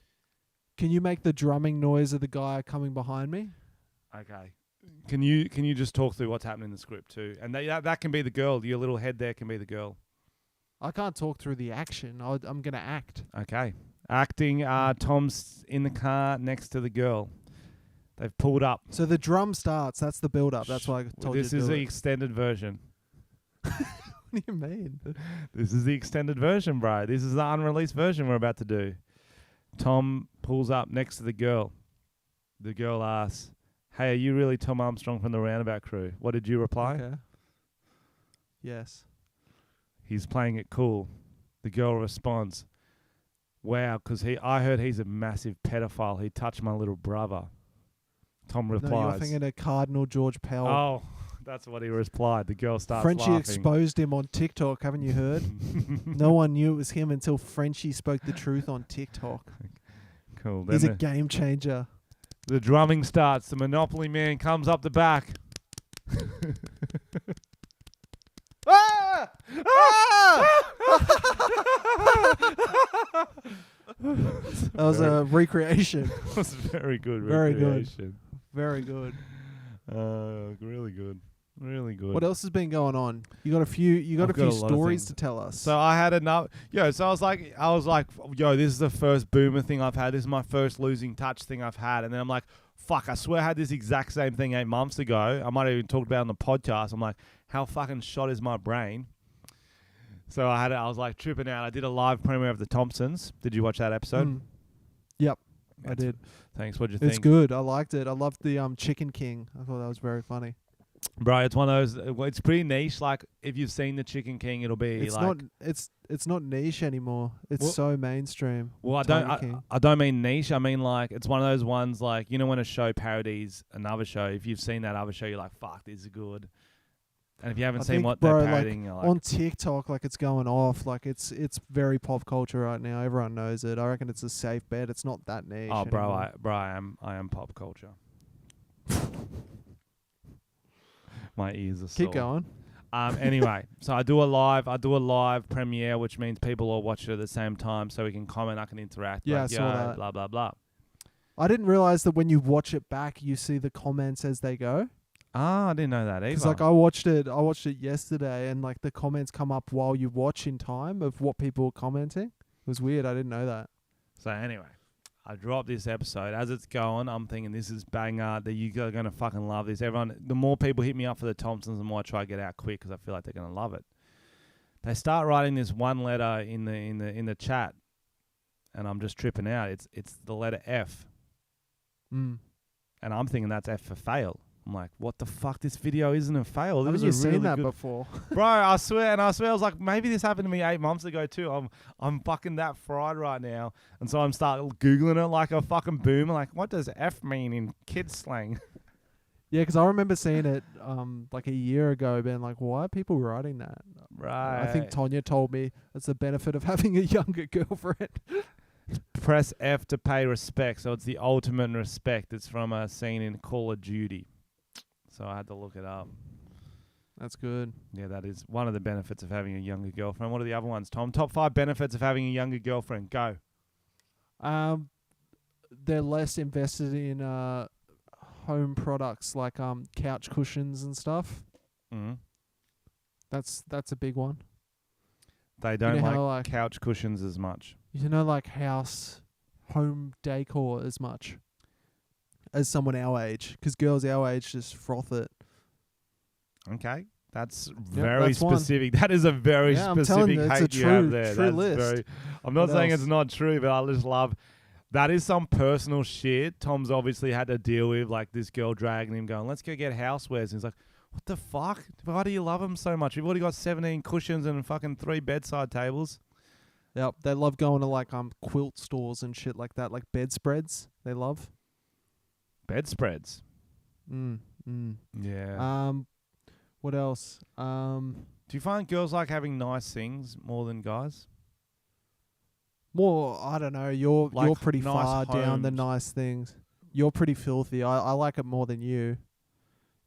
Can you make the drumming noise of the guy coming behind me? Okay. Can you just talk through what's happening in the script too? And that can be the girl. Your little head there can be the girl. I can't talk through the action. I'm gonna act. Okay. Acting. Tom's in the car next to the girl. They've pulled up. So the drum starts. That's the build up. That's why I told This you to is do the it. extended version. What do you mean? This is the extended version, bro. This is the unreleased version we're about to do. Tom pulls up next to the girl. The girl asks, "Hey, are you really Tom Armstrong from the Roundabout Crew?" What did you reply? Okay. Yes. He's playing it cool. The girl responds, "Wow, 'cause I heard he's a massive pedophile. He touched my little brother." Tom replies, No, you're thinking of Cardinal George Pell. "Oh, that's what he replied." The girl starts Frenchy laughing. exposed him on TikTok. Haven't you heard? No one knew it was him until Frenchy spoke the truth on TikTok. Cool. He's Then a game changer. the drumming starts. The Monopoly man comes up the back. Ah! Ah! That was a recreation. That was very good. Very good. recreation. Very good. Really good. Really good. What else has been going on? You got a few. You got I've a few got a lot of stories things. to tell us. So I had another. So I was like, yo, this is the first boomer thing I've had. This is my first losing touch thing I've had. And then I'm like, fuck, I swear I had this exact same thing 8 months ago. I might have even talked about it on the podcast. I'm like, how fucking shot is my brain? So I was like tripping out. I did a live premiere of The Thompsons. Did you watch that episode? Mm. Yep, I It's- did. Thanks. What'd you It's think? good. I liked it. I loved the Chicken King. I thought that was very funny. Bro, it's one of those. It's pretty niche. Like if you've seen the Chicken King, it'll be It's like. not. It's not niche anymore. It's Well- so mainstream. Well, Tiger King. I don't mean niche. I mean like it's one of those ones like, you know, when a show parodies another show. If you've seen that other show, you're like, "Fuck, this is good." And if you haven't I seen think, what bro, they're like, parodying, you're like, On TikTok, like it's going off. Like it's very pop culture right now. Everyone knows it. I reckon it's a safe bet. It's not that niche. "Oh, bro, anymore. I am pop culture." My ears are Keep sore. going. Anyway, so I do a live premiere, which means people all watch it at the same time, so we can comment, I can interact. Yeah, like, I saw yo, that. blah blah blah. I didn't realize that when you watch it back, you see the comments as they go. Ah, I didn't know that either. Because like I watched it yesterday, and like the comments come up while you watch in time of what people are commenting. It was weird. I didn't know that. So anyway, I dropped this episode. As it's going, I'm thinking this is banger, that you are going to fucking love this. Everyone, the more people hit me up for the Thompsons, the more I try to get out quick because I feel like they're going to love it. They start writing this one letter in the chat, and I'm just tripping out. It's the letter F, Mm. and I'm thinking that's F for fail. I'm like, what the fuck? This video isn't a fail. This Haven't was you a seen really that good before? Bro, I swear, I was like, maybe this happened to me 8 months ago too. I'm fucking that fried right now, and so I'm starting googling it like a fucking boomer. Like, what does F mean in kids slang? Yeah, because I remember seeing it like a year ago, being like, why are people writing that? Right. I think Tonya told me it's the benefit of having a younger girlfriend. Press F to pay respect. So it's the ultimate respect. It's from a scene in Call of Duty. So I had to look it up. That's good. Yeah, that is one of the benefits of having a younger girlfriend. What are the other ones, Tom? Top 5 benefits of having a younger girlfriend. Go. They're less invested in home products like couch cushions and stuff. Mm-hmm. That's a big one. They don't know like, how, like- couch cushions as much. You know, like home decor as much as someone our age, because girls our age just froth it. Okay. That's very that's one. specific. That is a very Yeah, I'm telling specific you, it's a hate you have true- there. true That's list. very. I'm not What saying else? it's not true, but I just love. That is some personal shit. Tom's obviously had to deal with, like this girl dragging him, going, "Let's go get housewares." And he's like, "What the fuck? Why do you love them so much? We've already got 17 cushions and fucking 3 bedside tables." Yep, they love going to like quilt stores and shit like that, like bedspreads. They love. Bedspreads. Yeah. What else? Do you find girls like having nice things more than guys? More, I don't know. You're Like pretty nice far down the homes. nice things. You're pretty filthy. I like it more than you.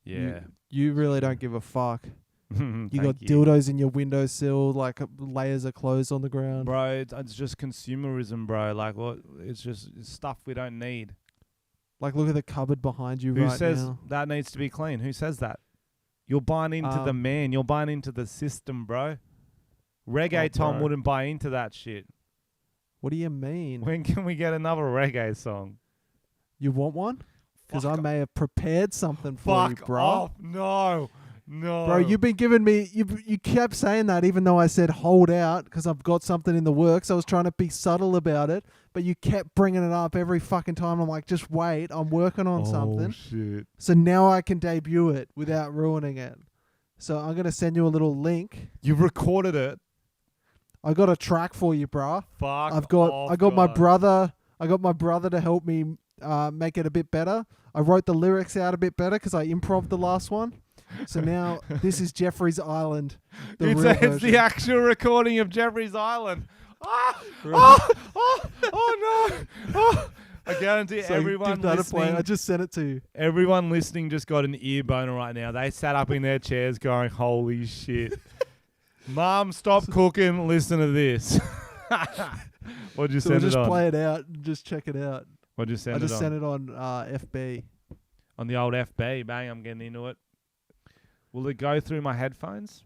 Yeah. You really don't give a fuck. You Thank got dildos in your windowsill, like layers of clothes on the ground. Bro, it's just consumerism, bro. Like, what? It's just stuff we don't need. Like, look at the cupboard behind you Who right says now. that needs to be clean? Who says that? You're buying into the man. You're buying into the system, bro. Reggae Tom bro. wouldn't buy into that shit. What do you mean? When can we get another reggae song? You want one? Because I Fuck may have prepared something for you, Fuck bro. off. No. Bro, you've been giving me... You kept saying that even though I said hold out because I've got something in the works. I was trying to be subtle about it, but you kept bringing it up every fucking time. I'm like, just wait. I'm working on something. Shit. So now I can debut it without ruining it. So I'm going to send you a little link. You've recorded it. I got a track for you, bro. Fuck I got off, my God. brother. I got my brother to help me make it a bit better. I wrote the lyrics out a bit better because I improv the last one. So now this is Jeffrey's Island. It's real the version. actual recording of Jeffrey's Island. Ah! Right. Oh no! Oh. I guarantee So everyone give that a play. listening. I just sent it to you. Everyone listening just got an ear boner right now. They sat up in their chairs going, "Holy shit!" Mom, stop cooking. Listen to this. What'd you So send we'll it just on? play it out and just check it out. What'd you send I it just on? sent it on FB. On the old FB. Bang! I'm getting into it. Will it go through my headphones?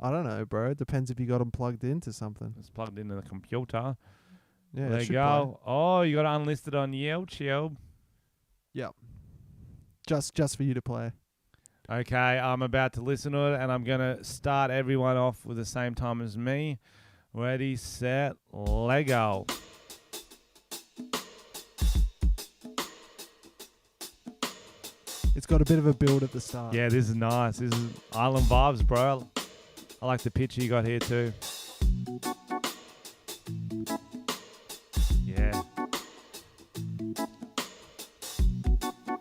I don't know, bro. It depends if you got them plugged into something. It's plugged into the computer. Yeah, There it you should go. Oh, you got it unlisted on YouTube. play. Just for you to play. Okay, I'm about to listen to it, and I'm going to start everyone off with the same time as me. Ready, set, Lego. It's got a bit of a build at the start. Yeah, this is nice. This is island vibes, bro. I like the picture you got here, too. Yeah.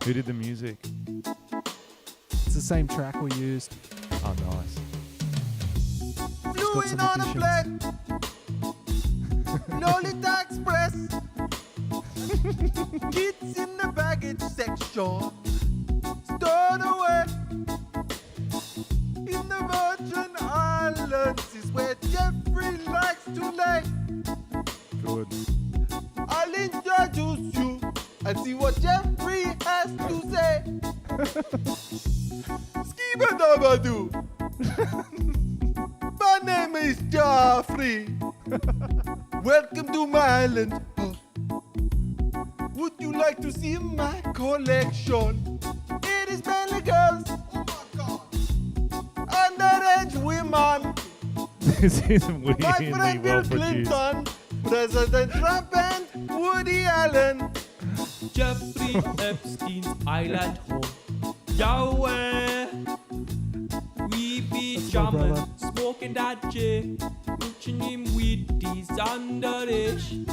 Who did the music? It's the same track we used. Oh, nice. It's got some additions. Lolita Express. Kids in the baggage section. Stowed away. In the Virgin Islands is where Jeffrey likes to lay. Good. I'll introduce you and see what Jeffrey has to say. Skibadabadoo. My name is Jeffrey. Welcome to my island. Would you like to see my collection? It is mainly girls. Oh my God. Underage women. This is My weirdly friend well Bill produced. Clinton, President Trump and Woody Allen. Jeffrey Epstein's island home. Yahweh. We be That's my jamming, brother. smoking that J, mooching him with these underage.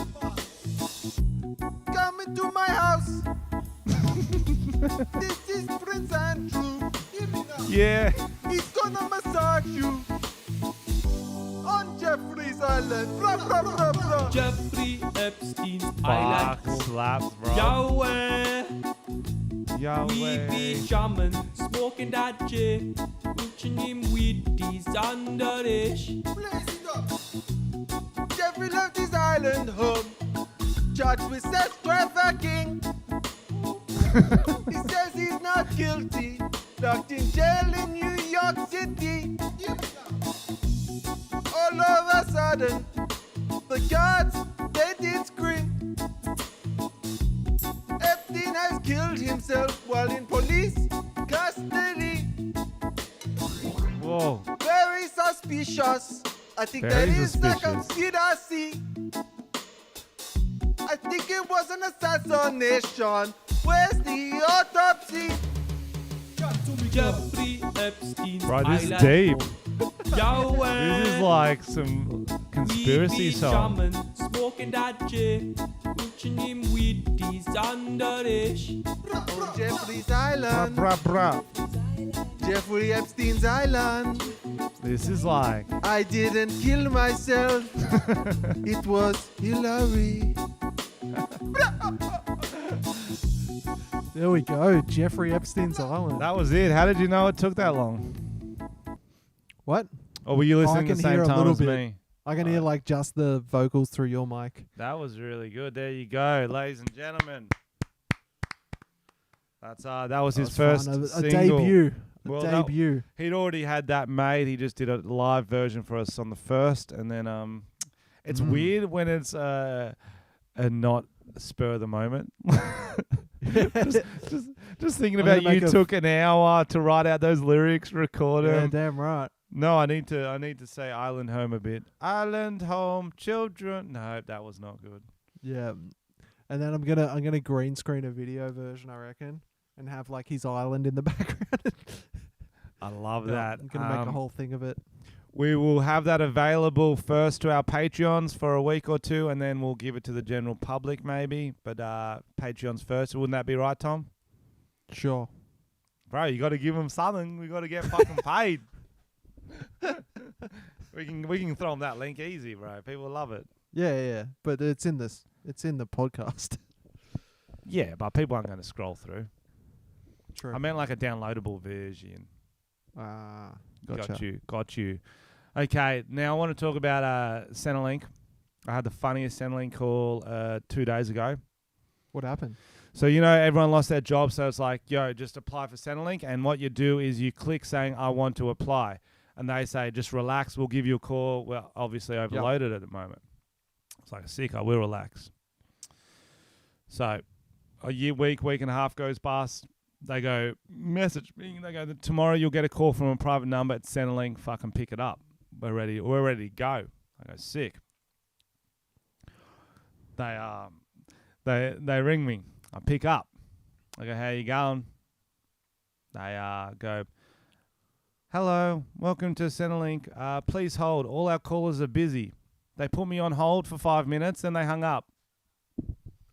Come into my house. This is Prince Andrew. Hear me now. Yeah. He's gonna massage you on Jeffrey's Island. Blah, blah, blah, blah. Jeffrey Epstein's Fuck island home. slaps, bro. Yahweh. We Yahweh. be jamming, smoking that J, mooching him with these underage. Blaze it up. Jeffrey left his island home, charged with sex trafficking. He says he's not guilty, locked in jail in New York City. All of a sudden, the guards, they did scream. Epstein has killed himself while in police custody. Whoa. Very suspicious. I think Very that is a suspicious. conspiracy. I think it was an assassination. Where's the autopsy? Jeffrey Epstein's Bro, this is island deep. home. Yahweh. This is like some conspiracy we be song. jamming, smoking that J, mooching watching him with his underage. On Jeffrey's Island. Bruh, bruh. Jeffrey Epstein's Island. This is like I didn't kill myself. It was Hillary. There we go. Jeffrey Epstein's Island. that was it. How did you know it took that long? What? Or were you listening can at the hear same a time little as bit. me? I can hear like just the vocals through your mic. That was really good. There you go, ladies and gentlemen. That was his first fun. A single. debut. Well, A that- debut. He'd already had that made. He just did a live version for us on the first, and then it's weird when it's a not spur of the moment. just thinking I'm gonna about you make a- took an hour to write out those lyrics, record Yeah, them. damn right. No, I need to say Island Home a bit. Island Home, children. No, that was not good. Yeah. And then I'm gonna green screen a video version, I reckon, and have like his island in the background. I love Yeah, that. I'm gonna make a whole thing of it. We will have that available first to our Patreons for a week or two, and then we'll give it to the general public maybe. But Patreons first. Wouldn't that be right, Tom? Sure. Bro, you got to give them something. We got to get fucking paid. we can throw them that link easy, bro. People love it. Yeah. But it's in this. It's in the podcast. Yeah, but people aren't going to scroll through. True. I meant like a downloadable version. Gotcha. Got you. Okay, now I want to talk about Centrelink. I had the funniest Centrelink call 2 days ago. What happened? So, you know, everyone lost their job, so it's like, yo, just apply for Centrelink. And what you do is you click saying, I want to apply. And they say, just relax, we'll give you a call. Well, obviously overloaded at the moment. It's like, sick, I will relax. So, a week and a half goes past. They go, message me. They go, tomorrow you'll get a call from a private number at Centrelink. Fucking pick it up. We're ready to go. I go, sick. They ring me. I pick up. I go, how you going? They go, hello, welcome to Centrelink. Please hold. All our callers are busy. They put me on hold for 5 minutes, then they hung up.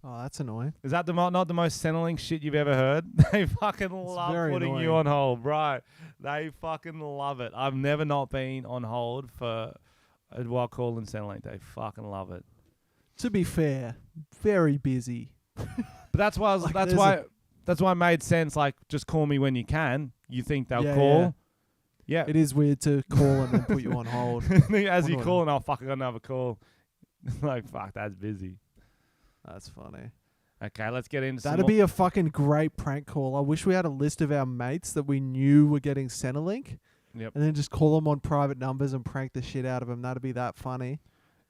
Oh, that's annoying. Is that not the most Centrelink shit you've ever heard? They fucking love very putting annoying. you on hold, right? They fucking love it. I've never not been on hold for while calling Centrelink. They fucking love it. To be fair, very busy. But that's why Like, that's why it made sense. Like, just call me when you can. You think they'll Yeah, call? Yeah. It is weird to call and then put you on hold. As you Wonder call, why. and I'll fucking got another call. Like, fuck, that's busy. That's funny. Okay, let's get into That'd be a fucking great prank call. I wish we had a list of our mates that we knew were getting Centrelink. Yep. And then just call them on private numbers and prank the shit out of them. That'd be that funny.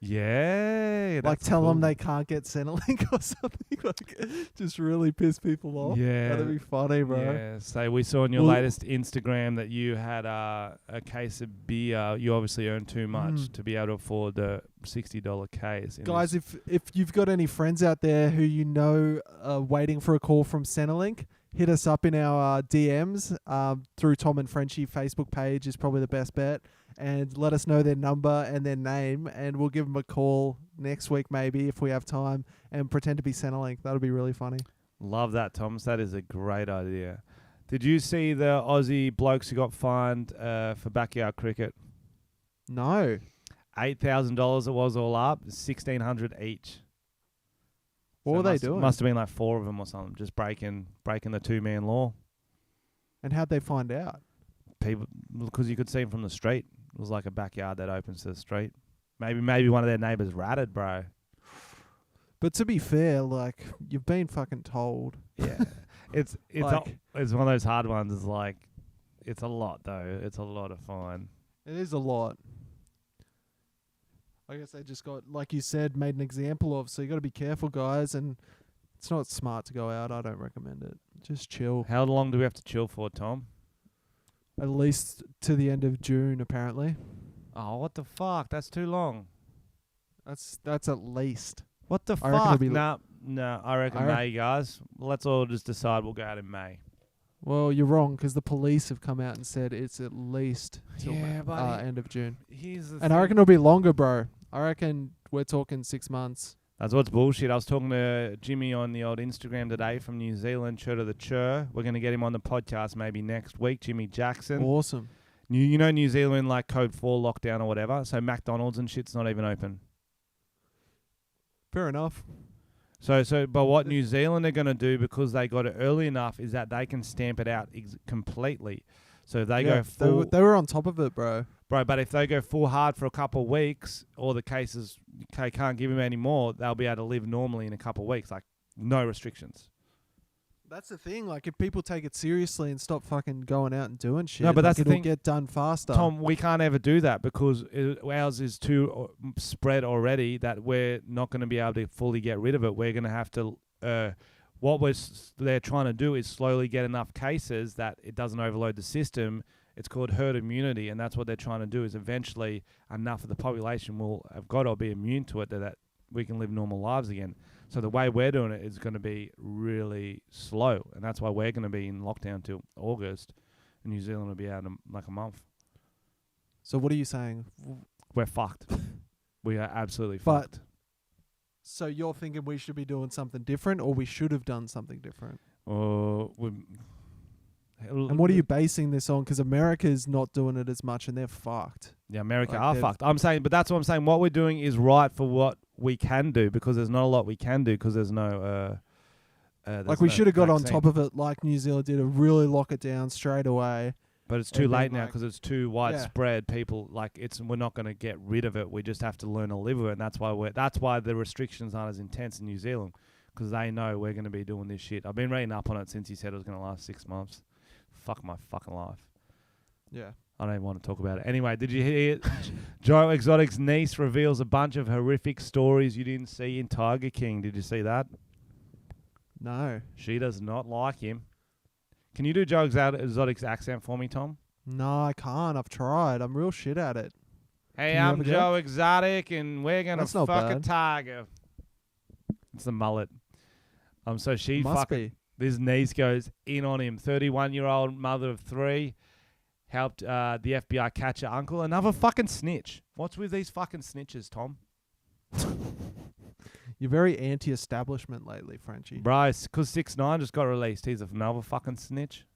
Yeah. Like that's tell them cool. they can't get Centrelink or something. Like just really piss people off. Yeah. That'd be funny, bro. Yeah. So we saw on your Well- latest Instagram that you had a case of beer. You obviously earn too much to be able to afford the $60 case. in Guys, this- if you've got any friends out there who you know are waiting for a call from Centrelink, hit us up in our DMs through Tom and Frenchy Facebook page is probably the best bet. And let us know their number and their name, and we'll give them a call next week maybe if we have time and pretend to be Centrelink. That'll be really funny. Love that, Thomas. That is a great idea. Did you see the Aussie blokes who got fined for backyard cricket? No. $8,000 it was all up, $1,600 each. What were they doing? Must have been like 4 of them or something, just breaking the 2-man law. And how'd they find out? People, because you could see them from the street. It was like a backyard that opens to the street. Maybe one of their neighbours ratted, bro. But to be fair, like, you've been fucking told. Yeah, it's Like- it's one of those hard ones. It's like, it's a lot though. It's a lot of fine. It is a lot. I guess they just got, like you said, made an example of. So you got to be careful, guys. And it's not smart to go out. I don't recommend it. Just chill. How long do we have to chill for, Tom? At least to the end of June, apparently. Oh, what the fuck? That's too long. That's at least. What the I reckon it'll fuck? be No, I reckon May, guys. Let's all just decide we'll go out in May. Well, you're wrong because the police have come out and said it's at least till Yeah, but end of June. Here's the And I reckon it'll be longer, bro. I reckon we're talking 6 months. That's what's bullshit. I was talking to Jimmy on the old Instagram today from New Zealand, Chur to the Chur. We're going to get him on the podcast maybe next week, Jimmy Jackson. Awesome. You know New Zealand, like code 4 lockdown or whatever, so McDonald's and shit's not even open. Fair enough. But what New Zealand are going to do, because they got it early enough, is that they can stamp it out completely. So if they go full... They were on top of it, bro. Bro, but if they go full hard for a couple of weeks, or the cases, they can't give them any more, they'll be able to live normally in a couple of weeks, like no restrictions. That's the thing. Like, if people take it seriously and stop fucking going out and doing shit, No, but that's the it'll thing. get done faster. Tom, we can't ever do that because ours is too spread already that we're not going to be able to fully get rid of it. We're going to have to... what they're trying to do is slowly get enough cases that it doesn't overload the system. It's called herd immunity, and that's what they're trying to do, is eventually enough of the population will have got to be immune to it that we can live normal lives again. So the way we're doing it is going to be really slow, and that's why we're going to be in lockdown till August, and New Zealand will be out in like a month. So what are you saying? We're fucked. We are absolutely But- fucked. So you're thinking we should be doing something different, or we should have done something different? And what are you basing this on? Because America's not doing it as much, and they're fucked. Yeah, America Like are fucked. I'm saying, but that's what I'm saying. What we're doing is right for what we can do, because there's not a lot we can do because there's no. Like we should have got on vaccine. top of it, like New Zealand did, to really lock it down straight away. But it's too and then, late now like- because it's too widespread. People we're not going to get rid of it. We just have to learn to live with it, and that's why the restrictions aren't as intense in New Zealand, because they know we're going to be doing this shit. I've been reading up on it since he said it was going to last 6 months. Fuck my fucking life. Yeah. I don't even want to talk about it. Anyway, did you hear Joe Exotic's niece reveals a bunch of horrific stories you didn't see in Tiger King? Did you see that? No. She does not like him. Can you do Joe Exotic's accent for me, Tom? No, I can't. I've tried. I'm real shit at it. Hey, Can you I'm have a go? Joe Exotic, and we're going to That's not fuck a bad. tiger. It's the mullet. So she Must fucking... be. This niece goes in on him. 31-year-old mother of 3 helped the FBI catch her uncle. Another fucking snitch. What's with these fucking snitches, Tom? You're very anti-establishment lately, Frenchy. Bro, because 6ix9ine just got released. He's another fucking snitch.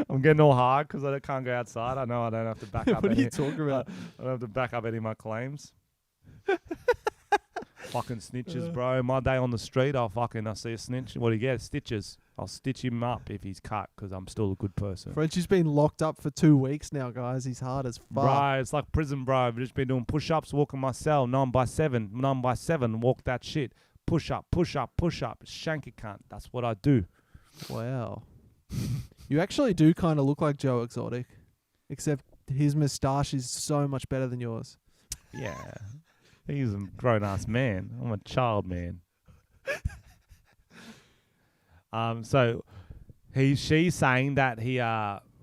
I'm getting all hard because I can't go outside. I know I don't have to back up. What are you talking about? I don't have to back up any of my claims. Fucking snitches, bro. My day on the street, I see a snitch. What do you get? Stitches. I'll stitch him up if he's cut because I'm still a good person. Frenchy's been locked up for 2 weeks now, guys. He's hard as fuck. Bro, it's like prison, bro. I've just been doing push-ups, walking my cell, 9x7, walk that shit. Push up, shank a cunt. That's what I do. Wow. You actually do kind of look like Joe Exotic, except his moustache is so much better than yours. Yeah. He's a grown-ass man. I'm a child man. So she's saying that he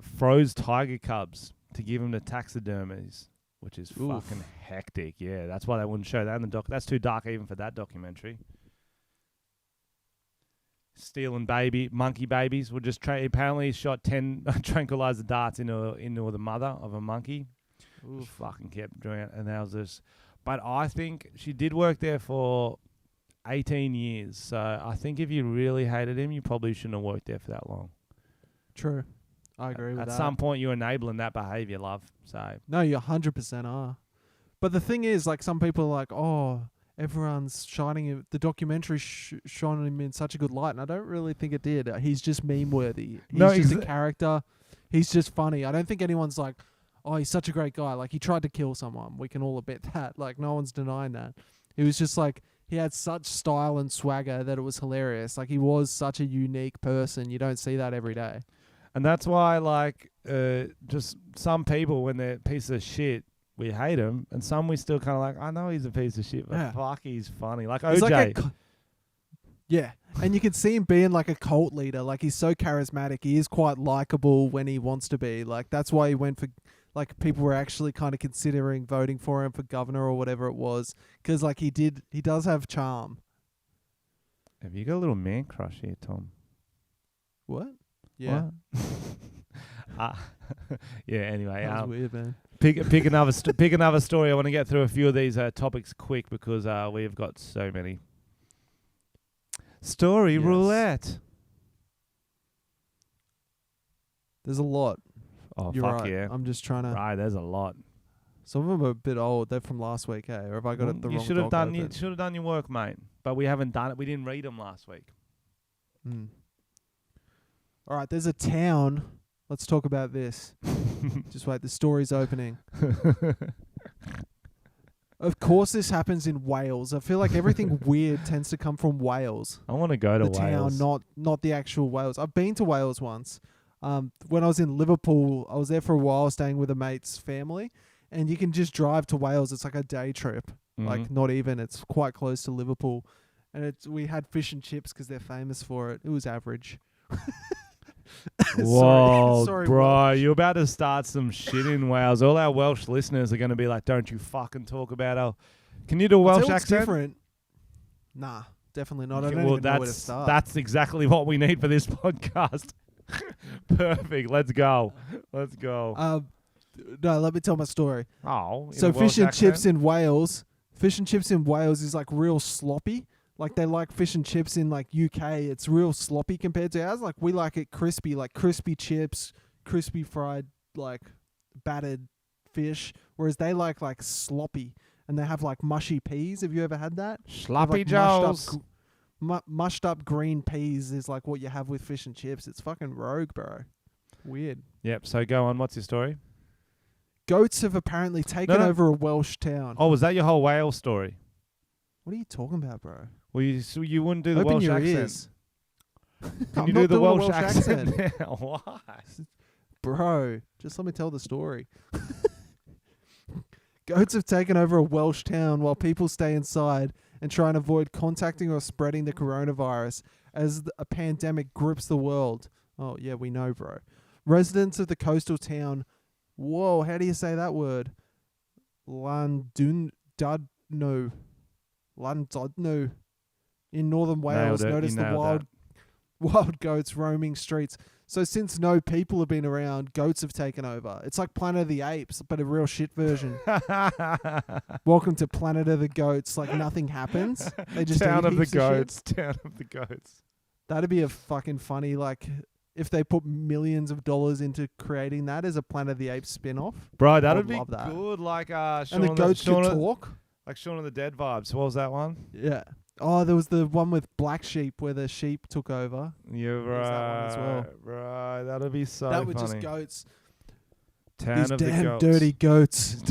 froze tiger cubs to give them to taxidermies, which is fucking hectic. Yeah, that's why they wouldn't show that in the doc. That's too dark even for that documentary. Stealing monkey babies. Were just apparently he shot 10 tranquilizer darts into the mother of a monkey. Just fucking kept doing it, and that was just. But I think she did work there for 18 years. So I think if you really hated him, you probably shouldn't have worked there for that long. True. I agree with that. At some point, you're enabling that behavior, love. So No, you 100% are. But the thing is, like, some people are like, oh, everyone's shining him. The documentary shone him in such a good light, and I don't really think it did. He's just meme-worthy. He's just a character. He's just funny. I don't think anyone's like, oh, he's such a great guy. Like, he tried to kill someone. We can all admit that. Like, no one's denying that. He was just like, he had such style and swagger that it was hilarious. Like, he was such a unique person. You don't see that every day. And that's why, like, just some people, when they're pieces of shit, we hate him. And some we still kind of like, I know he's a piece of shit, but fuck, he's funny. Like He's OJ. like yeah. And you can see him being like a cult leader. Like, he's so charismatic. He is quite likable when he wants to be. Like, that's why he went for... Like, people were actually kind of considering voting for him for governor or whatever it was. Because, like, he does have charm. Have you got a little man crush here, Tom? What? Yeah. What? Yeah, anyway. That was weird, man. Pick another story. I want to get through a few of these topics quick because we've got so many. Story Yes. roulette. There's a lot. Oh, You're fuck right. yeah. I'm just trying to. Right, there's a lot. Some of them are a bit old. They're from last week, eh? Or have I got it the you wrong? should have doc done. You open? should have done your work, mate. But we haven't done it. We didn't read them last week. Mm. All right, there's a town. Let's talk about this. Just wait, the story's opening. Of course, this happens in Wales. I feel like everything weird tends to come from Wales. I want to go to The Wales. town, not the actual Wales. I've been to Wales once. When I was in Liverpool, I was there for a while, staying with a mate's family, and you can just drive to Wales. It's like a day trip. Mhm. Like not even. It's quite close to Liverpool, and we had fish and chips because they're famous for it. It was average. Whoa, Sorry, bro, Welsh. you're about to start some shit in Wales. All our Welsh listeners are going to be like, "Don't you fucking talk about our." Can you do a I'll Welsh tell you what's accent? different. Nah, definitely not. I Okay, don't well, even know where to that's start. that's exactly what we need for this podcast. Perfect. Let's go. Let's go. No, let me tell my story. Oh, So fish and chips in Wales. Fish and chips in Wales is like real sloppy. Like they like fish and chips in like UK. It's real sloppy compared to ours. Like we like it crispy, like crispy chips, crispy fried, like battered fish. Whereas they like sloppy, and they have like mushy peas. Have you ever had that? They have, Sloppy like, Joes. mushed up green peas is like what you have with fish and chips. It's fucking rogue, bro. Weird. Yep. So go on. What's your story? Goats have apparently taken No. over a Welsh town. Oh, was that your whole Wales story? What are you talking about, bro? Well, you wouldn't do the Open Welsh your accent. ears. Can I'm you not do the doing a Welsh accent? accent. now? Why? Bro, just let me tell the story. Goats have taken over a Welsh town while people stay inside and try and avoid contacting or spreading the coronavirus as a pandemic grips the world. Oh, yeah, we know, bro. Residents of the coastal town, whoa, how do you say that word? Llandudno in northern Wales Nailed it. noticed You the nailed wild goats roaming streets. So since no people have been around, goats have taken over. It's like Planet of the Apes, but a real shit version. Welcome to Planet of the Goats. Like nothing happens. They just Town eat of the heaps shit. goats. Town of the goats. That'd be a fucking funny, like, if they put millions of dollars into creating that as a Planet of the Apes spin-off. Bro, that'd would be love that. good. Like Shaun And the of goats Shaun could of- talk. Like Shaun of the Dead vibes. What was that one? Yeah. Oh, there was the one with black sheep where the sheep took over. You're There's that one as well. Right. That'd be so that funny. were just goats. Town These of the damn goats. dirty goats.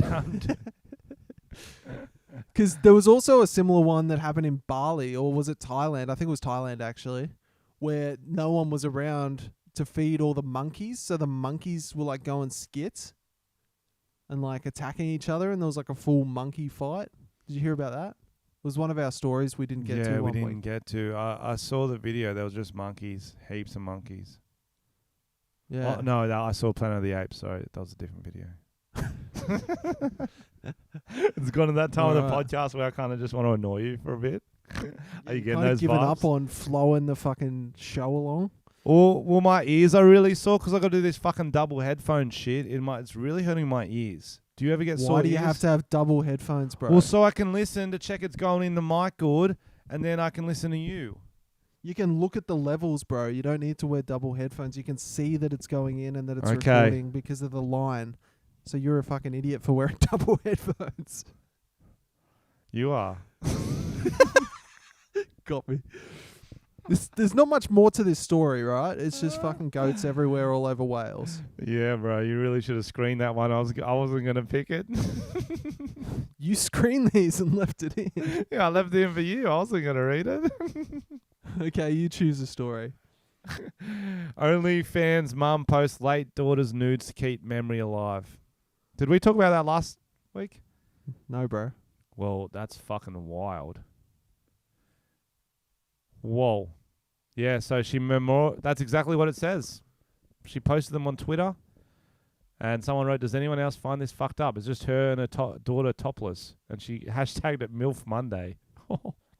Because there was also a similar one that happened in Bali, or was it Thailand? I think it was Thailand, actually, where no one was around to feed all the monkeys. So the monkeys were like going skits and like attacking each other, and there was like a full monkey fight. Did you hear about that? It was one of our stories we didn't get to. Yeah, we one didn't week. get to. I saw the video. There was just monkeys, heaps of monkeys. Yeah. Oh, no, I saw Planet of the Apes. Sorry, that was a different video. It's gone to that time of the Alright. podcast where I kind of just want to annoy you for a bit. Are you getting Kinda those given vibes? up on flowing the fucking show along? Well, my ears are really sore because I got to do this fucking double headphone shit. It's really hurting my ears. Do you ever get sore Why do you ears? have to have double headphones, bro? Well, so I can listen to check it's going in the mic good, and then I can listen to you. You can look at the levels, bro. You don't need to wear double headphones. You can see that it's going in and that it's Okay. recording because of the line. So you're a fucking idiot for wearing double headphones. You are. Got me. There's not much more to this story, right? It's just fucking goats everywhere all over Wales. Yeah, bro. You really should have screened that one. I wasn't gonna pick it. You screened these and left it in. Yeah, I left it in for you. I wasn't gonna read it. Okay, you choose a story. OnlyFans mum posts late daughter's nudes to keep memory alive. Did we talk about that last week? No, bro. Well, that's fucking wild. Whoa. Yeah, so that's exactly what it says. She posted them on Twitter, and someone wrote, "Does anyone else find this fucked up?" It's just her and her daughter topless, and she hashtagged it MILF Monday.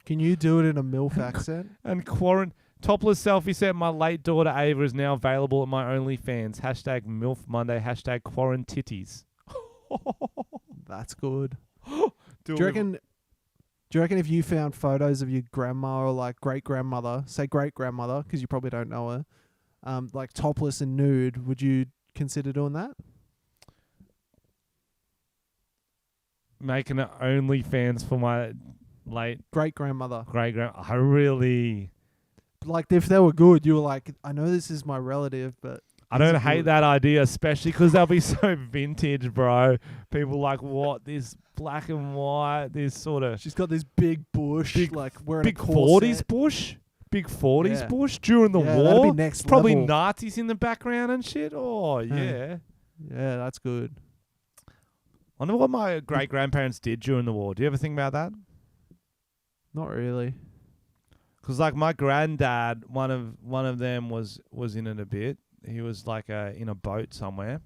Can you do it in a MILF accent? And topless selfie said, "My late daughter Ava is now available at my OnlyFans. Hashtag MILF Monday. Hashtag quarantitties." That's good. Do Do you reckon if you found photos of your grandma or like great grandmother, say great grandmother, because you probably don't know her, like topless and nude, would you consider doing that? making an OnlyFans for my late Great grandmother. great grand? I really. Like if they were good, you were like, I know this is my relative, but I these don't are hate good. that idea, especially because they'll be so vintage, bro. People like, what? This black and white, this sort of She's got this big bush, like wearing big a corset. 40s bush. Big 40s Yeah. bush during the Yeah, that'd be war. next Probably level. Nazis in the background and shit. Oh, yeah. Yeah, that's good. I wonder what my great grandparents did during the war. Do you ever think about that? Not really. Because like my granddad, one of them was in it a bit. He was like in a boat somewhere.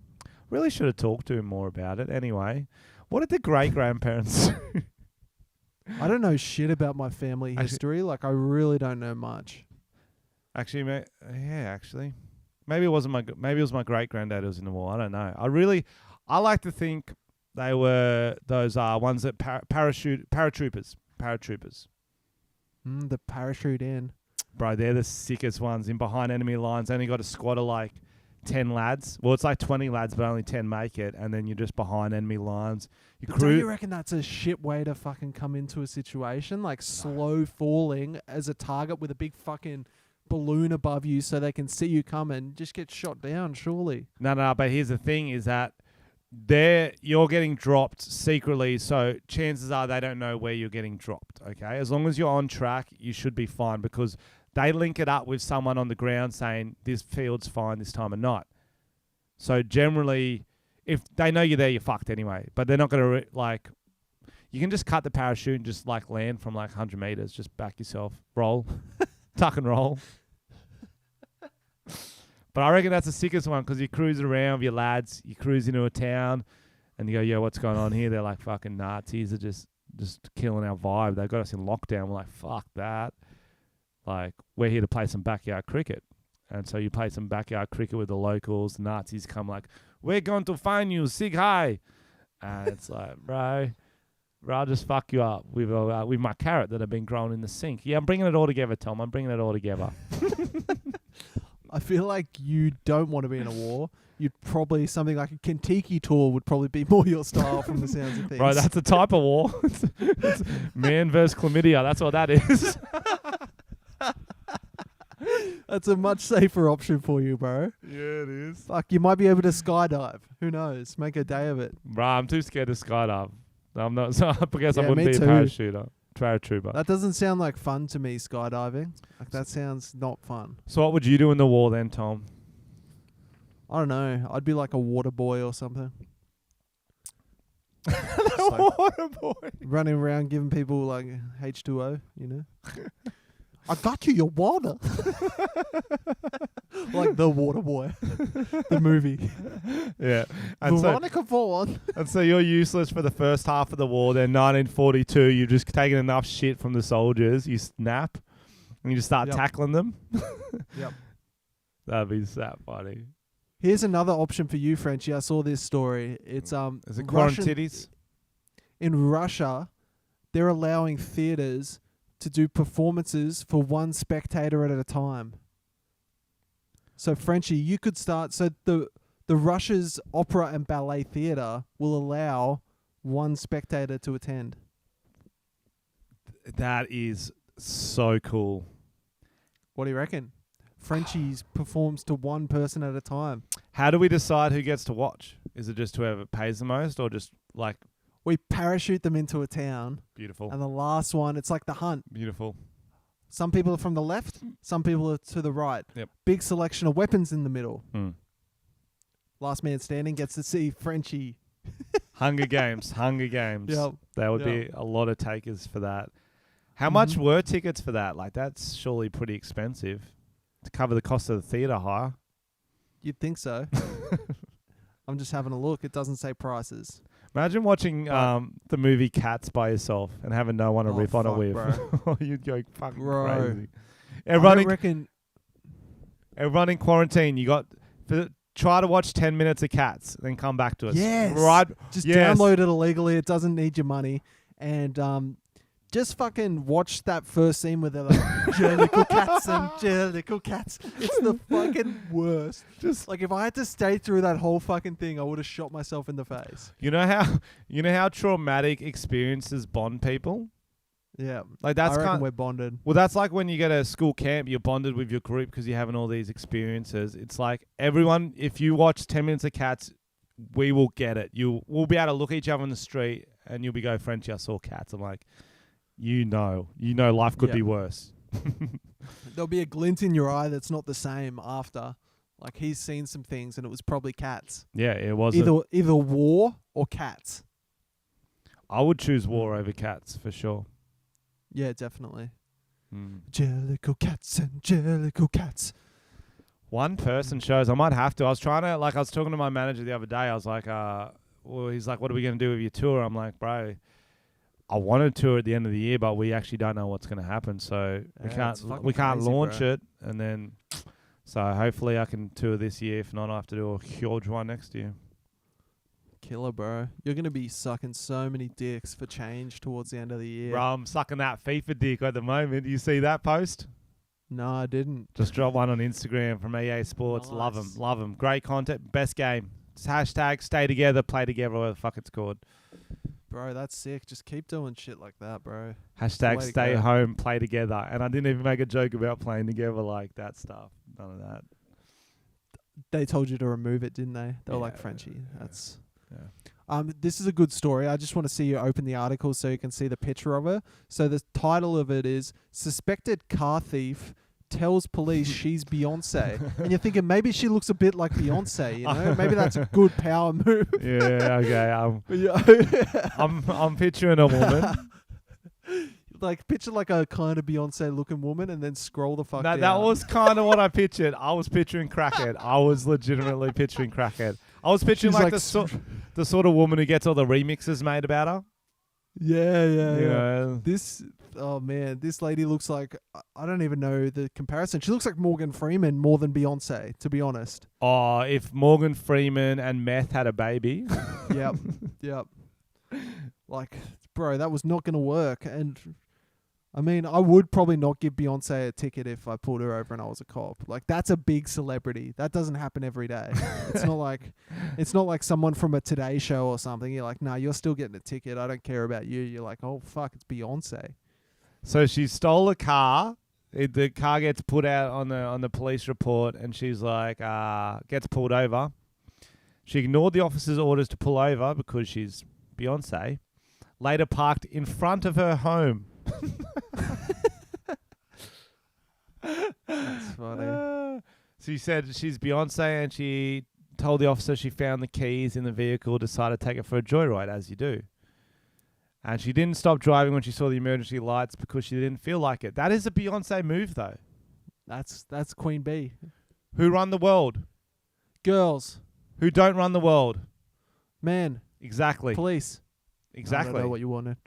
Really should have talked to him more about it. Anyway, what did the great grandparents do? I don't know shit about my family history. Like I really don't know much. Actually, actually, maybe it wasn't maybe it was my great granddad who was in the war. I don't know. I like to think they were those ones that paratroopers. The parachute in. Bro, they're the sickest ones in behind enemy lines. Only got a squad of like 10 lads. Well, it's like 20 lads, but only 10 make it. And then you're just behind enemy lines. Don't you reckon that's a shit way to fucking come into a situation? Like slow falling as a target with a big fucking balloon above you so they can see you coming. Just get shot down, surely. No, but here's the thing is that you're getting dropped secretly, so chances are they don't know where you're getting dropped, okay? As long as you're on track, you should be fine because they link it up with someone on the ground saying this field's fine this time of night. So generally, if they know you're there, you're fucked anyway. But they're not going to, you can just cut the parachute and just, land from, 100 meters. Just back yourself. Roll. Tuck and roll. But I reckon that's the sickest one because you cruise around with your lads. You cruise into a town and you go, yo, what's going on here? They're like, fucking Nazis are just killing our vibe. They've got us in lockdown. We're like, fuck that. We're here to play some backyard cricket. And so you play some backyard cricket with the locals. The Nazis come like, we're going to find you. Sig hi. And it's like, bro, I'll just fuck you up with my carrot that have been grown in the sink. Yeah, I'm bringing it all together, Tom. I'm bringing it all together. I feel like you don't want to be in a war. You'd probably, something like a Kentucky tour would probably be more your style from the sounds of things. Bro, that's a type of war. It's man versus chlamydia. That's what that is. That's a much safer option for you, bro. Yeah, it is. Fuck, you might be able to skydive. Who knows? Make a day of it. Bro, I'm too scared to skydive. I'm not. So I guess I Yeah, wouldn't me be a too. paratrooper. That doesn't sound like fun to me, skydiving. Like that sounds not fun. So what would you do in the war then, Tom? I don't know. I'd be like a water boy or something. Water boy. Running around giving people like H2O, you know? I got you your water. Like the water boy. The movie. Yeah. And Veronica Vaughn. so you're useless for the first half of the war. Then 1942, you've just taken enough shit from the soldiers. You snap and you just start tackling them. Yep. That'd be so funny. Here's another option for you, Frenchy. I saw this story. It's Is it Russian- quarantitties? in Russia, they're allowing theaters to do performances for one spectator at a time. So, Frenchy, you could start. So, the Russia's opera and ballet theater will allow one spectator to attend. That is so cool. What do you reckon? Frenchies performs to one person at a time. How do we decide who gets to watch? Is it just whoever pays the most or just We parachute them into a town. beautiful? And the last one, it's like the hunt. Beautiful. Some people are from the left, some people are to the right. Yep. Big selection of weapons in the middle. Mm. Last man standing gets to see Frenchie. Hunger Games. Yep. There would Yep. be a lot of takers for that. How much were tickets for that? That's surely pretty expensive to cover the cost of the theatre hire. You'd think so. I'm just having a look. It doesn't say prices. Imagine watching the movie Cats by yourself and having no one to riff on it fuck, with. bro. You'd go fucking Bro. crazy. I don't reckon. Everyone in quarantine, you got try to watch 10 minutes of Cats, then come back to us. Yes. Right. Just Yes. download it illegally. It doesn't need your money. And just fucking watch that first scene where they're like, Jellicle cats and Jellicle cats. It's the fucking worst. Just Like, if I had to stay through that whole fucking thing, I would have shot myself in the face. you know how traumatic experiences bond people? Yeah. Like that's I reckon kind we're bonded. well, that's like when you get a school camp, you're bonded with your group because you're having all these experiences. It's like everyone, if you watch 10 minutes of Cats, we will get it. We'll be able to look at each other in the street and you'll be go, Frenchy, I saw Cats. I'm like, you know, life could Yeah. be worse. There'll be a glint in your eye that's not the same after. Like, he's seen some things and it was probably cats. Yeah, it was. Either war or cats. I would choose war over Cats for sure. Yeah, definitely. Mm. Jellicle cats and Jellicle cats. One person shows. I might have to. I was talking to my manager the other day. I was like, well, he's like, what are we going to do with your tour? I'm like, bro, I want a tour at the end of the year, but we actually don't know what's going to happen. So Yeah, it's fucking we can't crazy, launch bro. it. And then, so hopefully I can tour this year. If not, I have to do a huge one next year. Killer, bro. You're going to be sucking so many dicks for change towards the end of the year. Bro, I'm sucking that FIFA dick at the moment. You see that post? No, I didn't. Just drop one on Instagram from EA Sports. Nice. Love them. Great content. Best game. It's hashtag stay together, play together, whatever the fuck it's called. Bro, that's sick. Just keep doing shit like that, bro. Hashtag way to stay go. home, play together. And I didn't even make a joke about playing together like that stuff. None of that. They told you to remove it, didn't they? They were like, Yeah, Frenchy. yeah. That's... Yeah. This is a good story. I just want to see you open the article so you can see the picture of her. So the title of it is Suspected Car Thief Tells Police She's Beyonce. And you're thinking maybe she looks a bit like Beyonce, you know? Maybe that's a good power move. Yeah, okay. Yeah. I'm picturing a woman. Like, picture like a kind of Beyonce looking woman and then scroll the fuck That down. was kind of what I pictured. I was picturing crackhead. I was legitimately picturing crackhead. I was picturing She's like like the sort of woman who gets all the remixes made about her. Yeah. You know. Oh man, this lady looks like, I don't even know the comparison. She looks like Morgan Freeman more than Beyonce, to be honest. Oh, if Morgan Freeman and Meth had a baby. Yep. Like, bro, that was not going to work. And I mean, I would probably not give Beyonce a ticket if I pulled her over and I was a cop. Like, that's a big celebrity. That doesn't happen every day. It's not like someone from a Today Show or something. You're like, nah, you're still getting a ticket. I don't care about you. You're like, oh fuck, it's Beyonce. So she stole a car. The car gets put out on the police report, and she's like, gets pulled over. She ignored the officer's orders to pull over because she's Beyonce. Later parked in front of her home. That's funny. She said she's Beyonce, and she told the officer she found the keys in the vehicle, decided to take it for a joyride, as you do. And she didn't stop driving when she saw the emergency lights because she didn't feel like it. That is a Beyonce move, though. That's Queen Bee. Who run the world? Girls, Who don't run the world? men, Exactly. police. I Exactly. don't know what you wanted.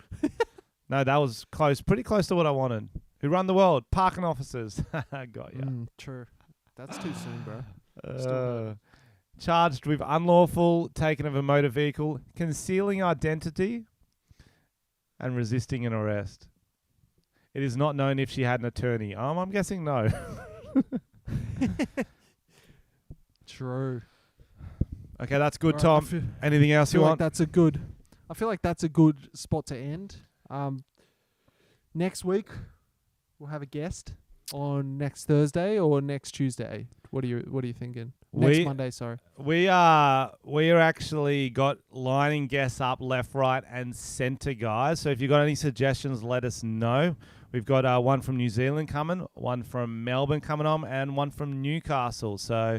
No, that was close. Pretty close to what I wanted. Who run the world? Parking officers. Got ya. True. That's too soon, bro. Charged with unlawful taking of a motor vehicle, concealing identity, and resisting an arrest. It is not known if she had an attorney. I'm guessing no. True. Okay, that's good, Right, Tom. Anything else you want? I feel like that's a good spot to end. Next week we'll have a guest on next Thursday or next Tuesday. What are you thinking? Next Monday, sorry. We are actually got lining guests up left, right, and centre, guys. So if you've got any suggestions, let us know. We've got one from New Zealand coming, one from Melbourne coming on, and one from Newcastle. So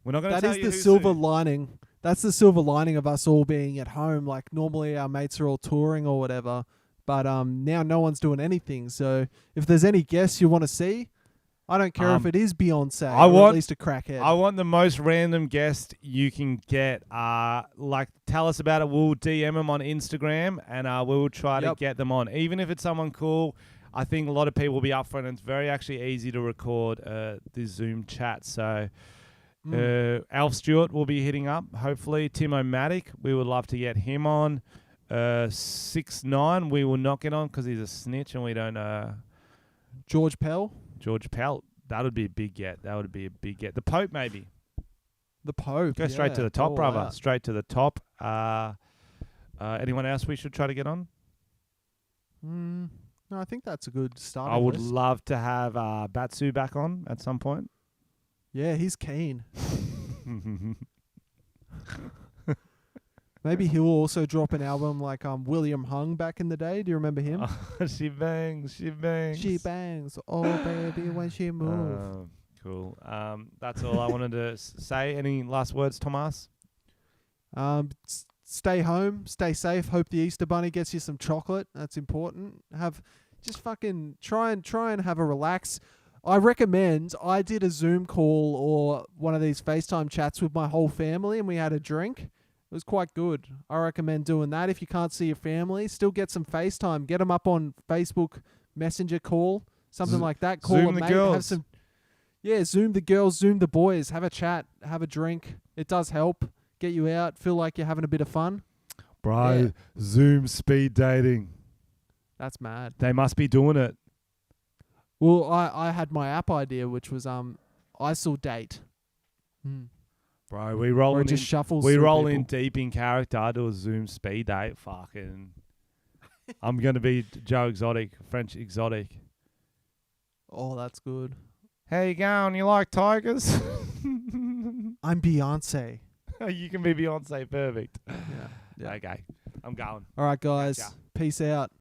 we're not going to tell you That is the who's silver who. lining. That's the silver lining of us all being at home. Like, normally our mates are all touring or whatever, but now no one's doing anything. So if there's any guests you want to see, I don't care if it is Beyonce or at least a crackhead. I want the most random guest you can get. Like, tell us about it. We'll DM them on Instagram, and we'll try to get them on. Even if it's someone cool, I think a lot of people will be up for it, and it's very actually easy to record the Zoom chat. So Alf Stewart will be hitting up. Hopefully, Timo Matic. We would love to get him on. 6'9", we will not get on because he's a snitch and we don't. George Pell. George Pell. That would be a big get. That would be a big get. The Pope maybe. The Pope. Go straight to the top, all brother. out. Straight to the top. Anyone else we should try to get on? No, I think that's a good start. I would love to have Batsu back on at some point. Yeah, he's keen. Maybe he'll also drop an album like William Hung back in the day. Do you remember him? She bangs, she bangs. She bangs, oh baby, when she moves. Cool. That's all I wanted to say. Any last words, Tomas? Stay home, stay safe. Hope the Easter Bunny gets you some chocolate. That's important. Just fucking try and have a relax. I recommend. I did a Zoom call or one of these FaceTime chats with my whole family, and we had a drink. It was quite good. I recommend doing that. If you can't see your family, still get some FaceTime. Get them up on Facebook Messenger call, something like that. Call Zoom a the mate. girls. Have some. Yeah, Zoom the girls, Zoom the boys. Have a chat, have a drink. It does help. Get you out. Feel like you're having a bit of fun. Bro, Yeah. Zoom speed dating. That's mad. They must be doing it. Well, I had my app idea, which was ISIL date. Bro, we Or roll it in. just shuffles. We through roll people. in deep in character. I do a Zoom speed date. Fucking. I'm gonna be Joe Exotic, French Exotic. Oh, that's good. How you going? You like tigers? I'm Beyonce. You can be Beyonce. Perfect. Yeah. Okay, I'm going. All right, guys. Gotcha. Peace out.